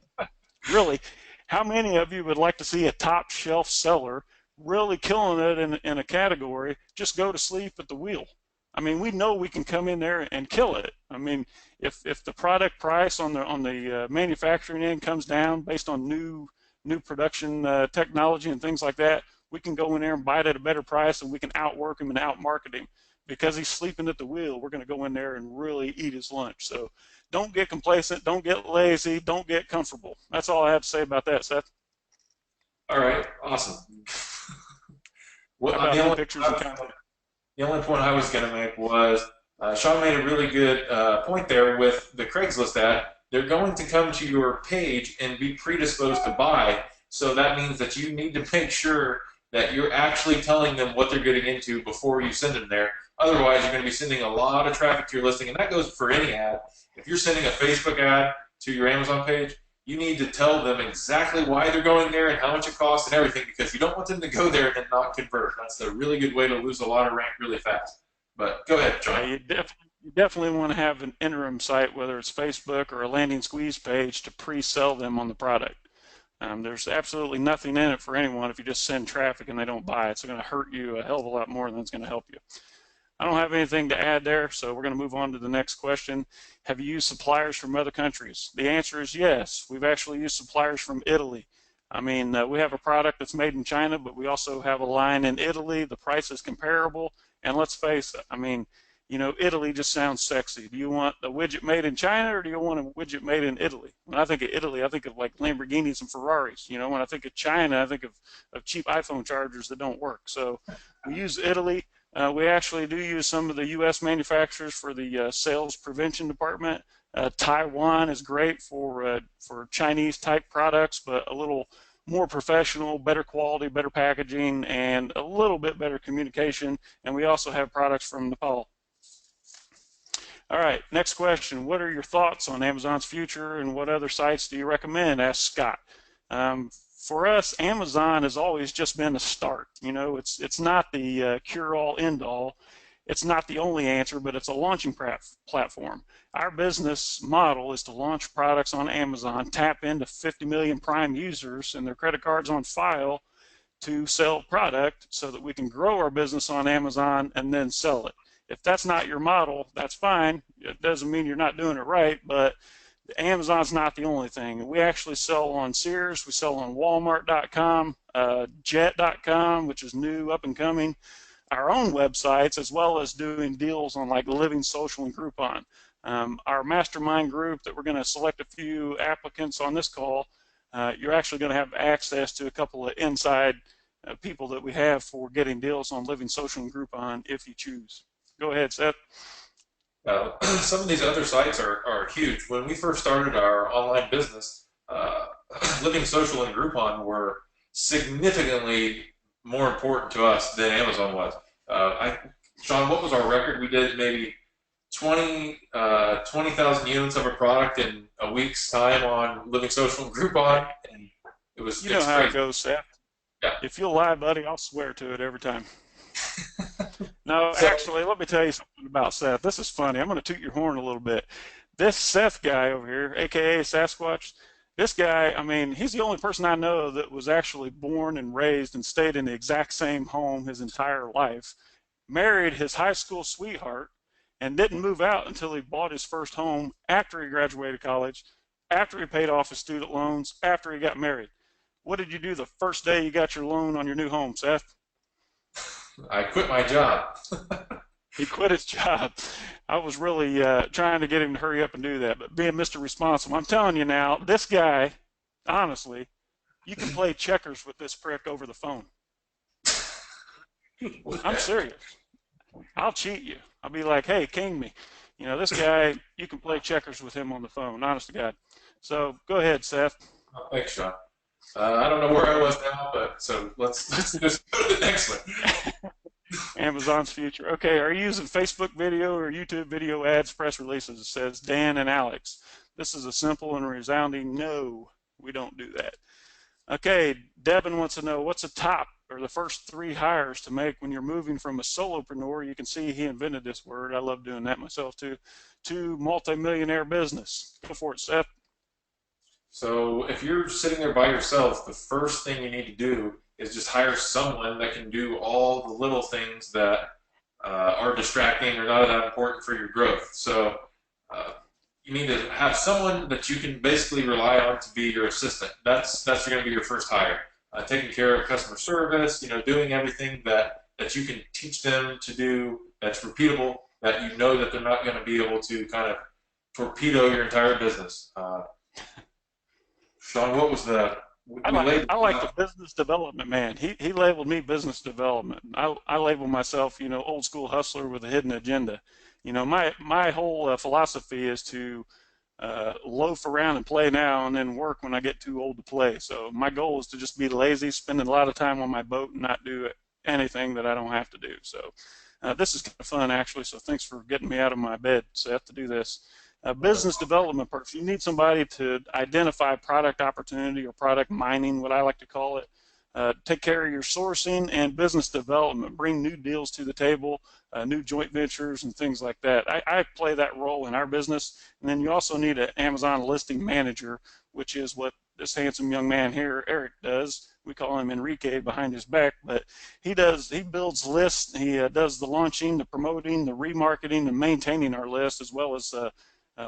really, how many of you would like to see a top shelf seller really killing it in a category just go to sleep at the wheel? I mean, we know we can come in there and kill it. I mean, if the product price on the manufacturing end comes down based on new production technology and things like that, we can go in there and buy it at a better price, and we can outwork him and outmarket him. Because he's sleeping at the wheel, we're going to go in there and really eat his lunch. So don't get complacent, don't get lazy, don't get comfortable. That's all I have to say about that, Seth. All right, awesome. Well, the only point I was going to make was Shawn made a really good point there with the Craigslist ad. They're going to come to your page and be predisposed to buy. So that means that you need to make sure that you're actually telling them what they're getting into before you send them there. Otherwise, you're going to be sending a lot of traffic to your listing, and that goes for any ad. If you're sending a Facebook ad to your Amazon page, you need to tell them exactly why they're going there and how much it costs and everything, because you don't want them to go there and then not convert. That's a really good way to lose a lot of rank really fast. But go ahead, John. You definitely want to have an interim site, whether it's Facebook or a landing squeeze page, to pre-sell them on the product. There's absolutely nothing in it for anyone if you just send traffic and they don't buy it. It's going to hurt you a hell of a lot more than it's going to help you. I don't have anything to add there, so we're going to move on to the next question. Have you used suppliers from other countries? The answer is yes. We've actually used suppliers from Italy. I mean, we have a product that's made in China, but we also have a line in Italy. The price is comparable, and let's face it, I mean, you know, Italy just sounds sexy. Do you want a widget made in China, or do you want a widget made in Italy? When I think of Italy, I think of like Lamborghinis and Ferraris. You know, when I think of China, I think of cheap iPhone chargers that don't work. So we use Italy. We actually do use some of the U.S. manufacturers for the sales prevention department. Taiwan is great for Chinese type products, but a little more professional, better quality, better packaging, and a little bit better communication. And we also have products from Nepal. All right, next question. What are your thoughts on Amazon's future, and what other sites do you recommend? Asked Scott. For us, Amazon has always just been a start. You know, it's not the cure-all, end-all. It's not the only answer, but it's a launching platform. Our business model is to launch products on Amazon, tap into 50 million Prime users and their credit cards on file to sell product so that we can grow our business on Amazon and then sell it. If that's not your model, that's fine. It doesn't mean you're not doing it right, but Amazon's not the only thing. We actually sell on Sears. We sell on Walmart.com, Jet.com, which is new, up and coming, our own websites, as well as doing deals on like Living Social and Groupon. Our mastermind group that we're going to select a few applicants on this call, you're actually going to have access to a couple of inside people that we have for getting deals on Living Social and Groupon if you choose. Go ahead, Seth. Some of these other sites are huge. When we first started our online business, Living Social and Groupon were significantly more important to us than Amazon was. Shawn, what was our record? We did maybe 20,000 units of a product in a week's time on Living Social and Groupon, and it was. You know how it goes, Seth. Yeah. If you'll lie, buddy, I'll swear to it every time. No, actually, let me tell you something about Seth. This is funny. I'm going to toot your horn a little bit. This Seth guy over here, a.k.a. Sasquatch, this guy, I mean, he's the only person I know that was actually born and raised and stayed in the exact same home his entire life, married his high school sweetheart, and didn't move out until he bought his first home after he graduated college, after he paid off his student loans, after he got married. What did you do the first day you got your loan on your new home, Seth? I quit my job. He quit his job. I was really trying to get him to hurry up and do that, but being Mr. Responsible, I'm telling you now, this guy, honestly, you can play checkers with this prick over the phone. I'm serious. I'll cheat you. I'll be like, hey, king me. You know, this guy, you can play checkers with him on the phone, honest to God. So go ahead, Seth. Oh, thanks, Shawn. I don't know where I was now, but so let's just go to the next one. Amazon's future. Okay, are you using Facebook video or YouTube video ads, press releases? It says Dan and Alex. This is a simple and resounding no, we don't do that. Okay, Devin wants to know what's the top or the first 3 hires to make when you're moving from a solopreneur. You can see he invented this word. I love doing that myself too. To multimillionaire business. Go for it, Seth. So if you're sitting there by yourself, the first thing you need to do is just hire someone that can do all the little things that are distracting or not that important for your growth. So uh, you need to have someone that you can basically rely on to be your assistant. That's going to be your first hire. Taking care of customer service, doing everything that you can teach them to do that's repeatable, that you know that they're not going to be able to kind of torpedo your entire business. Shawn, what was the I like the business development man. He labeled me business development. I label myself, old school hustler with a hidden agenda. My whole philosophy is to loaf around and play now and then work when I get too old to play. So my goal is to just be lazy, spending a lot of time on my boat and not do anything that I don't have to do. So this is kind of fun, actually. So thanks for getting me out of my bed, Seth, to do this. Business development person. You need somebody to identify product opportunity or product mining, what I like to call it. Take care of your sourcing and business development. Bring new deals to the table, new joint ventures and things like that. I play that role in our business. And then you also need an Amazon listing manager, which is what this handsome young man here, Eric, does. We call him Enrique behind his back, but he builds lists. He does the launching, the promoting, the remarketing, and maintaining our list, as well as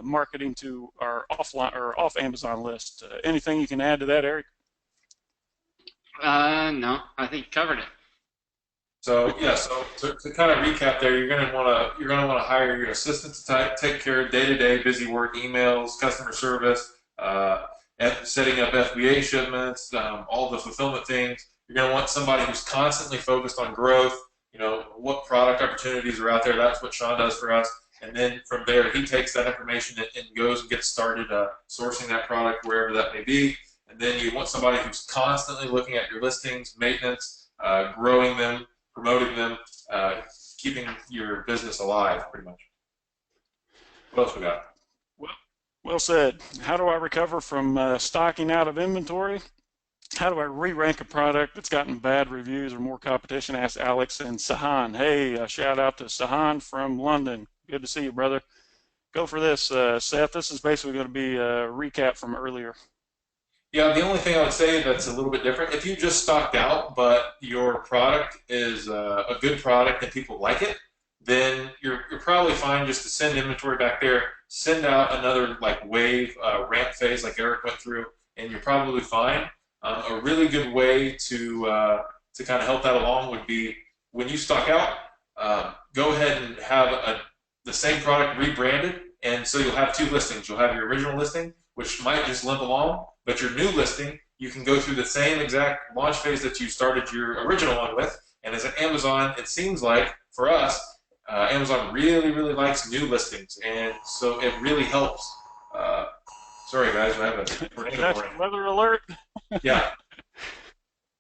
marketing to our offline or off Amazon list. Anything you can add to that, Eric? No, I think you covered it. So yeah, so to kind of recap there, you're going to want to hire your assistant to take care of day-to-day busy work, emails, customer service, setting up FBA shipments, all the fulfillment things. You're going to want somebody who's constantly focused on growth. What product opportunities are out there. That's what Shawn does for us. And then from there, he takes that information and goes and gets started sourcing that product wherever that may be. And then you want somebody who's constantly looking at your listings, maintenance, growing them, promoting them, keeping your business alive, pretty much. What else we got? Well said. How do I recover from stocking out of inventory? How do I re-rank a product that's gotten bad reviews or more competition? Asked Alex and Sahan. Hey, shout out to Sahan from London. Good to see you, brother. Go for this, Seth. This is basically going to be a recap from earlier. Yeah, the only thing I would say that's a little bit different, if you just stocked out, but your product is a good product and people like it, then you're probably fine just to send inventory back there, send out another wave ramp phase like Eric went through, and you're probably fine. A really good way to kind of help that along would be when you stock out, go ahead and have the same product rebranded, and so you'll have 2 listings. You'll have your original listing, which might just limp along, but your new listing, you can go through the same exact launch phase that you started your original one with. And as an Amazon, it seems like for us, Amazon really, really likes new listings, and so it really helps. Sorry, guys, I have a tornado warning. Weather alert. Yeah.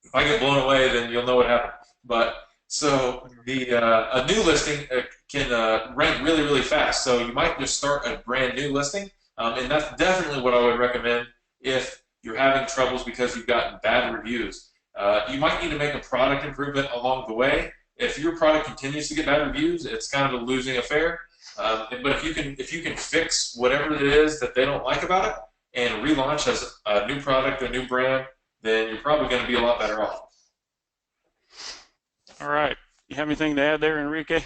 If I get blown away, then you'll know what happened. But so a new listing can rank really, really fast. So you might just start a brand new listing, and that's definitely what I would recommend if you're having troubles because you've gotten bad reviews. You might need to make a product improvement along the way. If your product continues to get bad reviews, it's kind of a losing affair. But if you can fix whatever it is that they don't like about it and relaunch as a new product, a new brand, then you're probably going to be a lot better off. All right. You have anything to add there, Enrique?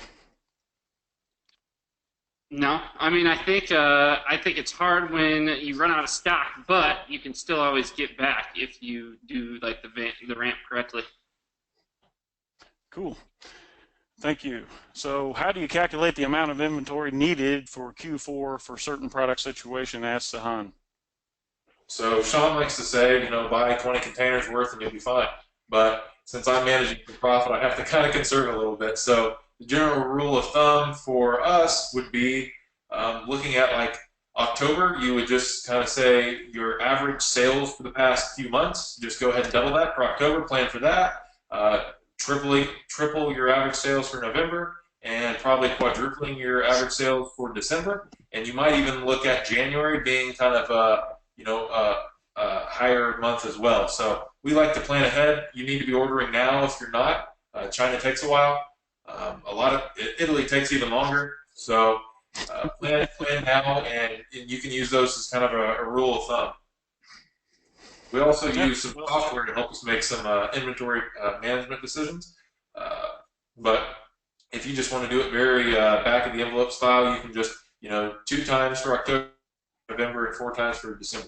No, I mean I think it's hard when you run out of stock, but you can still always get back if you do the ramp correctly. Cool. Thank you. So how do you calculate the amount of inventory needed for Q4 for certain product situation? Asked Sahan. So Shawn likes to say, buy 20 containers worth and you'll be fine. But since I'm managing for profit, I have to kind of conserve a little bit. So the general rule of thumb for us would be looking at October, you would just kind of say your average sales for the past few months. Just go ahead and double that for October, plan for that. Triple your average sales for November, and probably quadrupling your average sales for December. And you might even look at January being kind of higher month as well. So we like to plan ahead. You need to be ordering now if you're not. China takes a while. Italy takes even longer. So plan now, and you can use those as kind of a rule of thumb. We also use some software to help us make some inventory management decisions. But if you just want to do it very back of the envelope style, you can just 2 times for October, November, and 4 times for December.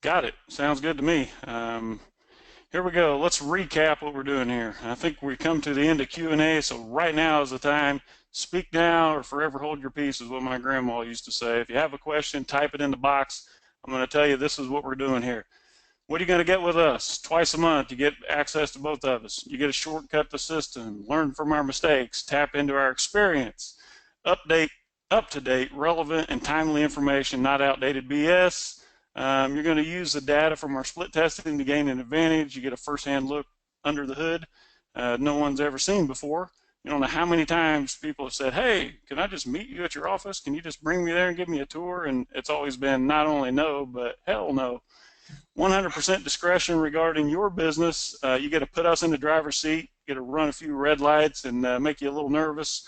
Got it. Sounds good to me. Here we go. Let's recap what we're doing here. I think we come to the end of Q&A, so right now is the time. Speak now or forever hold your peace is what my grandma used to say. If you have a question, type it in the box. I'm going to tell you this is what we're doing here. What are you going to get with us? Twice a month, you get access to both of us. You get a shortcut to the system, learn from our mistakes, tap into our experience, up-to-date, relevant, and timely information, not outdated BS. You're going to use the data from our split testing to gain an advantage. You get a first-hand look under the hood no one's ever seen before. You don't know how many times people have said, hey, can I just meet you at your office? Can you just bring me there and give me a tour? And it's always been not only no, but hell no. 100% discretion regarding your business. You get to put us in the driver's seat, you get to run a few red lights and make you a little nervous.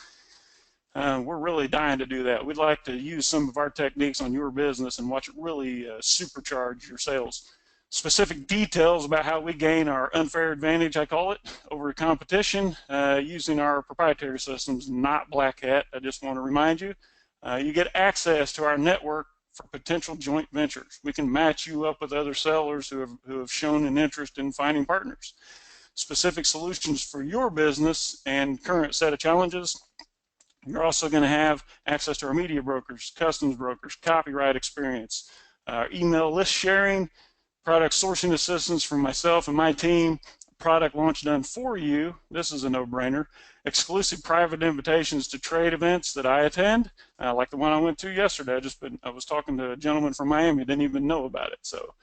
We're really dying to do that. We'd like to use some of our techniques on your business and watch it really supercharge your sales. Specific details about how we gain our unfair advantage, I call it, over competition using our proprietary systems, not Black Hat. I just want to remind you, you get access to our network for potential joint ventures. We can match you up with other sellers who have shown an interest in finding partners. Specific solutions for your business and current set of challenges. You're also going to have access to our media brokers, customs brokers, copyright experience, email list sharing, product sourcing assistance from myself and my team, product launch done for you. This is a no-brainer. Exclusive private invitations to trade events that I attend, like the one I went to yesterday. I was talking to a gentleman from Miami, didn't even know about it. So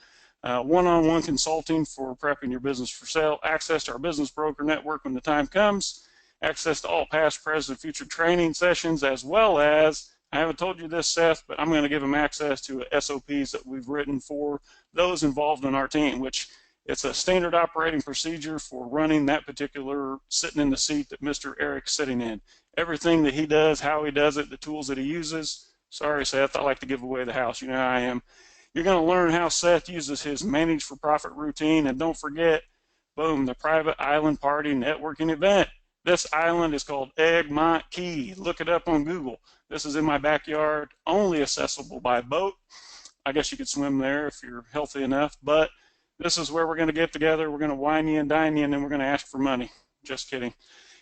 one-on-one consulting for prepping your business for sale, access to our business broker network when the time comes, access to all past, present, future training sessions, as well as, I haven't told you this, Seth, but I'm going to give them access to SOPs that we've written for those involved in our team, which it's a standard operating procedure for running that particular, sitting in the seat that Mr. Eric's sitting in. Everything that he does, how he does it, the tools that he uses. Sorry, Seth, I like to give away the house. You know how I am. You're going to learn how Seth uses his Manage for Profit routine, and don't forget, boom, the private island party networking event. This island is called Egmont Key. Look it up on Google. This is in my backyard, only accessible by boat. I guess you could swim there if you're healthy enough, but this is where we're going to get together. We're going to wine you and dine you, and then we're going to ask for money. Just kidding.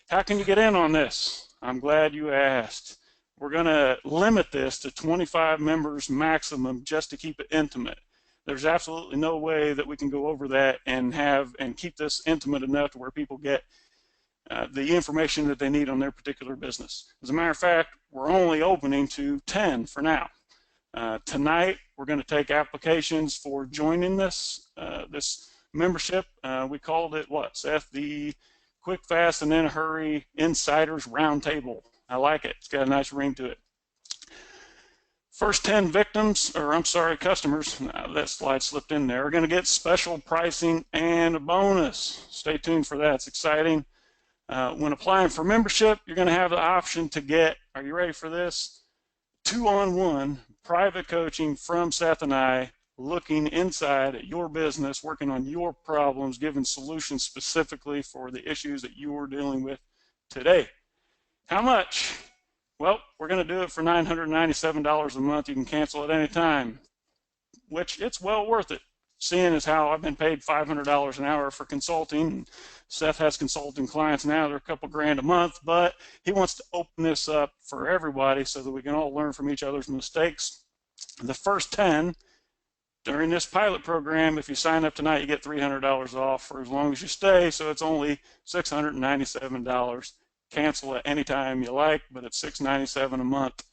How can you get in on this? I'm glad you asked. We're going to limit this to 25 members maximum just to keep it intimate. There's absolutely no way that we can go over that and keep this intimate enough to where people get the information that they need on their particular business. As a matter of fact, we're only opening to 10 for now. Tonight, we're going to take applications for joining this membership. We called it what, Seth? The Quick, Fast, and in a Hurry Insiders Round Table. I like it. It's got a nice ring to it. First 10 customers, that slide slipped in there, are going to get special pricing and a bonus. Stay tuned for that. It's exciting. When applying for membership, you're going to have the option to get, are you ready for this? 2-on-1 private coaching from Seth and I, looking inside at your business, working on your problems, giving solutions specifically for the issues that you are dealing with today. How much? Well, we're going to do it for $997 a month. You can cancel at any time, which it's well worth it. Seeing as how I've been paid $500 an hour for consulting. Seth has consulting clients now. They're a couple grand a month, but he wants to open this up for everybody so that we can all learn from each other's mistakes. The first 10 during this pilot program, if you sign up tonight, you get $300 off for as long as you stay, so it's only $697. Cancel at any time you like, but it's $697 a month.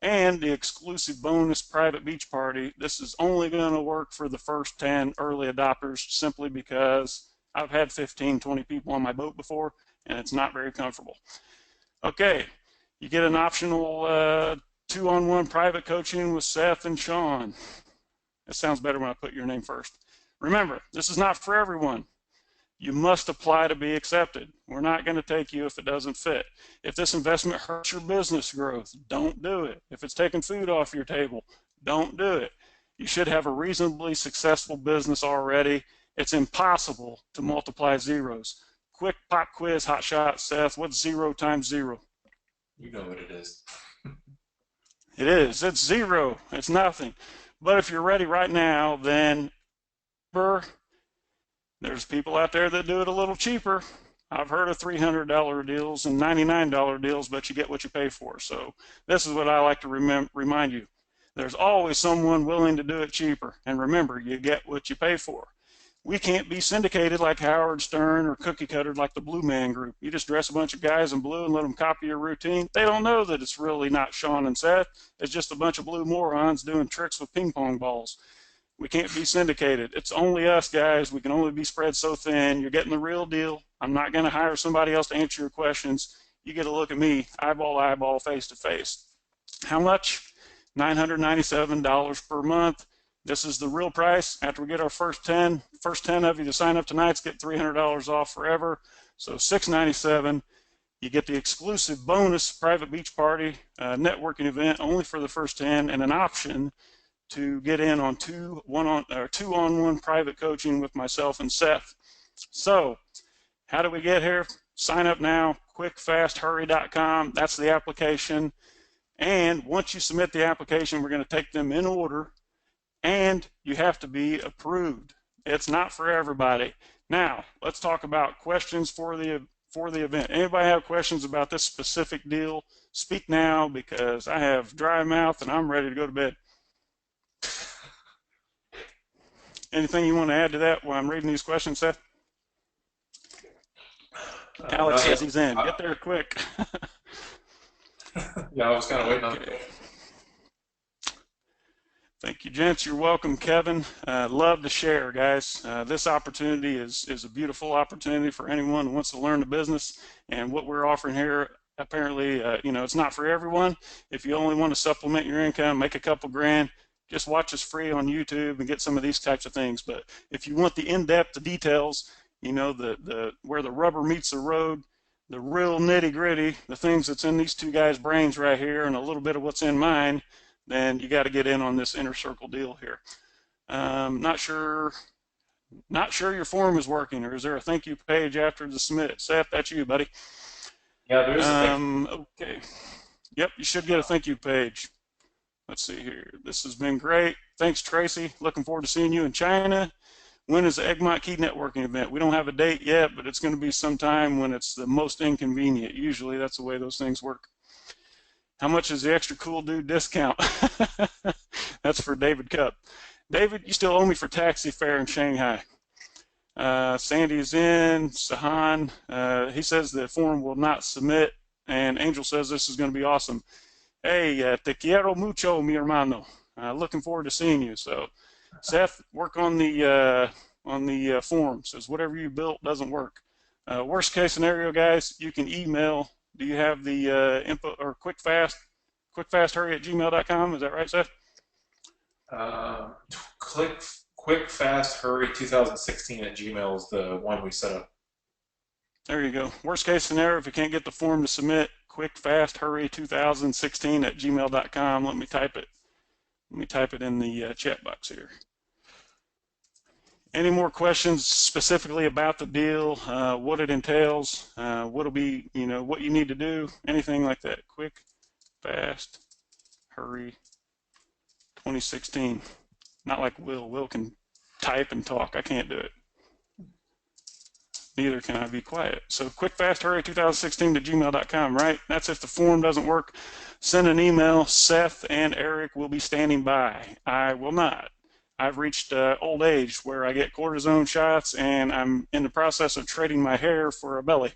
And the exclusive bonus private beach party, this is only going to work for the first 10 early adopters simply because I've had 15, 20 people on my boat before, and it's not very comfortable. Okay, you get an optional 2-on-1 private coaching with Seth and Shawn. It sounds better when I put your name first. Remember, this is not for everyone. You must apply to be accepted. We're not going to take you if it doesn't fit. If this investment hurts your business growth, don't do it. If it's taking food off your table, don't do it. You should have a reasonably successful business already. It's impossible to multiply zeros. Quick pop quiz, hot shot, Seth. What's 0 times 0? You know what it is. It is. It's 0. It's nothing. But if you're ready right now, then there's people out there that do it a little cheaper. I've heard of $300 deals and $99 deals, but you get what you pay for. So this is what I like to remind you. There's always someone willing to do it cheaper. And remember, you get what you pay for. We can't be syndicated like Howard Stern or cookie cuttered like the Blue Man Group. You just dress a bunch of guys in blue and let them copy your routine. They don't know that it's really not Shawn and Seth. It's just a bunch of blue morons doing tricks with ping pong balls. We can't be syndicated. It's only us, guys. We can only be spread so thin. You're getting the real deal. I'm not going to hire somebody else to answer your questions. You get a look at me, eyeball to eyeball, face to face. How much? $997 per month. This is the real price. After we get our first 10 of you to sign up tonight, get $300 off forever. So $697. You get the exclusive bonus private beach party networking event only for the first 10, and an option to get in on two-on-one private coaching with myself and Seth. So how do we get here? Sign up now, quickfasthurry.com. That's the application. And once you submit the application, we're going to take them in order, and you have to be approved. It's not for everybody. Now, let's talk about questions for the event. Anybody have questions about this specific deal? Speak now, because I have dry mouth and I'm ready to go to bed. Anything you want to add to that while I'm reading these questions, Seth? Alex says he's in. Get there quick. Yeah, I was kind of waiting on it. Thank you, gents. You're welcome, Kevin. Love to share, guys. This opportunity is a beautiful opportunity for anyone who wants to learn the business. And what we're offering here, apparently, it's not for everyone. If you only want to supplement your income, make a couple grand, just watch us free on YouTube and get some of these types of things. But if you want the in-depth details, where the rubber meets the road, the real nitty-gritty, the things that's in these two guys' brains right here, and a little bit of what's in mine, then you got to get in on this inner circle deal here. Not sure your form is working, or is there a thank you page after the submit? Seth, that's you, buddy. Yeah, there is a thank you. Okay. Yep, you should get a thank you page. Let's see here. This has been great. Thanks, Tracy. Looking forward to seeing you in China. When is the Egmont Key networking event? We don't have a date yet, but it's going to be sometime when it's the most inconvenient. Usually that's the way those things work. How much is the extra cool dude discount? That's for David Cup. David, you still owe me for taxi fare in Shanghai. Sandy is in. Sahan, he says the form will not submit, and Angel says this is going to be awesome. Hey, te quiero mucho, mi hermano. Looking forward to seeing you. So, Seth, work on the form. Says whatever you built doesn't work. Worst case scenario, guys, you can email. Do you have the info or quickfasthurry@gmail.com? Is that right, Seth? Quickfasthurry2016@gmail is the one we set up. There you go. Worst case scenario, if you can't get the form to submit, quickfasthurry2016@gmail.com. Let me type it. Let me type it in the chat box here. Any more questions specifically about the deal, what it entails, what'll be, what you need to do, anything like that? Quick, fast, hurry, 2016. Not like Will. Will can type and talk. I can't do it. Neither can I be quiet. So quickfasthurry2016@gmail.com, right? That's if the form doesn't work. Send an email. Seth and Eric will be standing by. I will not. I've reached old age where I get cortisone shots, and I'm in the process of trading my hair for a belly.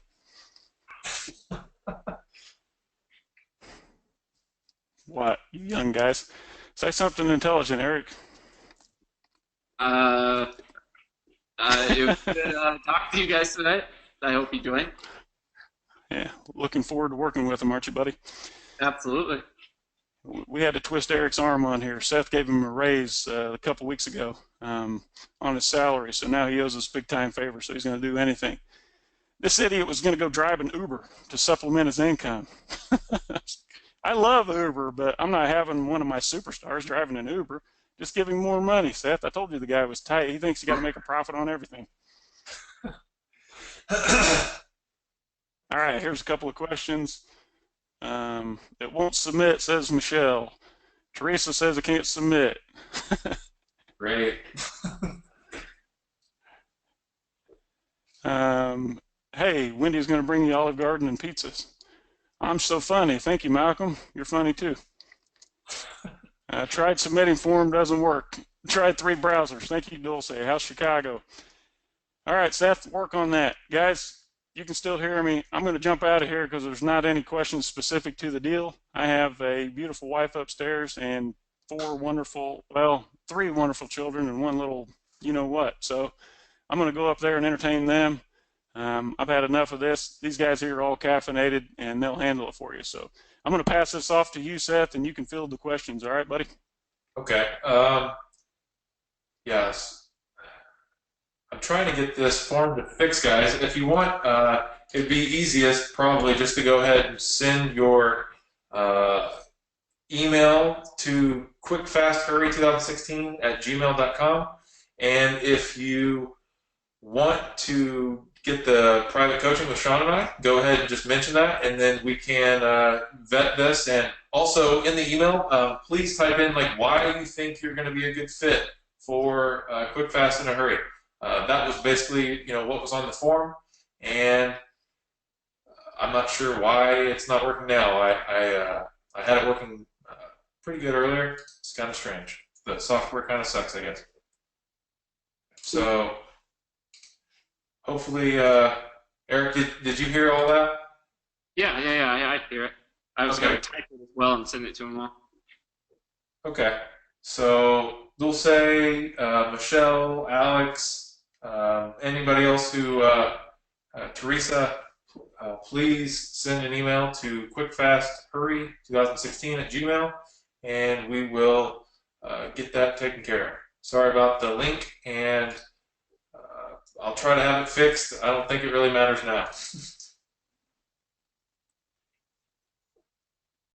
What, you young guys? Say something intelligent, Eric. It was good talking to you guys tonight. I hope you join. Yeah, looking forward to working with them, aren't you, buddy? Absolutely. we had to twist Eric's arm on here. Seth gave him a raise a couple weeks ago on his salary, so now he owes us big time favor, so he's going to do anything. This idiot was going to go drive an Uber to supplement his income. I love Uber, but I'm not having one of my superstars driving an Uber. Just give him more money, Seth. I told you the guy was tight. He thinks you got to make a profit on everything. All right, here's a couple of questions. It won't submit, says Michelle. Teresa says it can't submit. Great. Hey, Wendy's going to bring you Olive Garden and pizzas. I'm so funny. Thank you, Malcolm. You're funny too. Tried submitting form, doesn't work. Tried 3 browsers. Thank you, Dulce. How's Chicago? All right, Seth, work on that. Guys, you can still hear me. I'm going to jump out of here because there's not any questions specific to the deal. I have a beautiful wife upstairs and 3 wonderful children and 1 little you-know-what. So I'm going to go up there and entertain them. I've had enough of this. These guys here are all caffeinated, and they'll handle it for you. So I'm going to pass this off to you, Seth, and you can field the questions. All right, buddy? Okay. Yes. I'm trying to get this form to fix, guys. If you want, it'd be easiest probably just to go ahead and send your email to quickfasthurry2016@gmail.com. And if you want to get the private coaching with Shawn and I, go ahead and just mention that, and then we can vet this. And also in the email, please type in like why you think you're going to be a good fit for Quick Fast in a Hurry. That was basically what was on the form, and I'm not sure why it's not working now. I had it working pretty good earlier. It's kind of strange. The software kind of sucks, I guess. So hopefully, Eric, did you hear all that? Yeah, I hear it. I was going to type it as well and send it to him all. Okay. So Dulce, Michelle, Alex, anybody else who, Teresa, please send an email to quickfasthurry2016@gmail, and we will get that taken care of. Sorry about the link, and I'll try to have it fixed. I don't think it really matters now.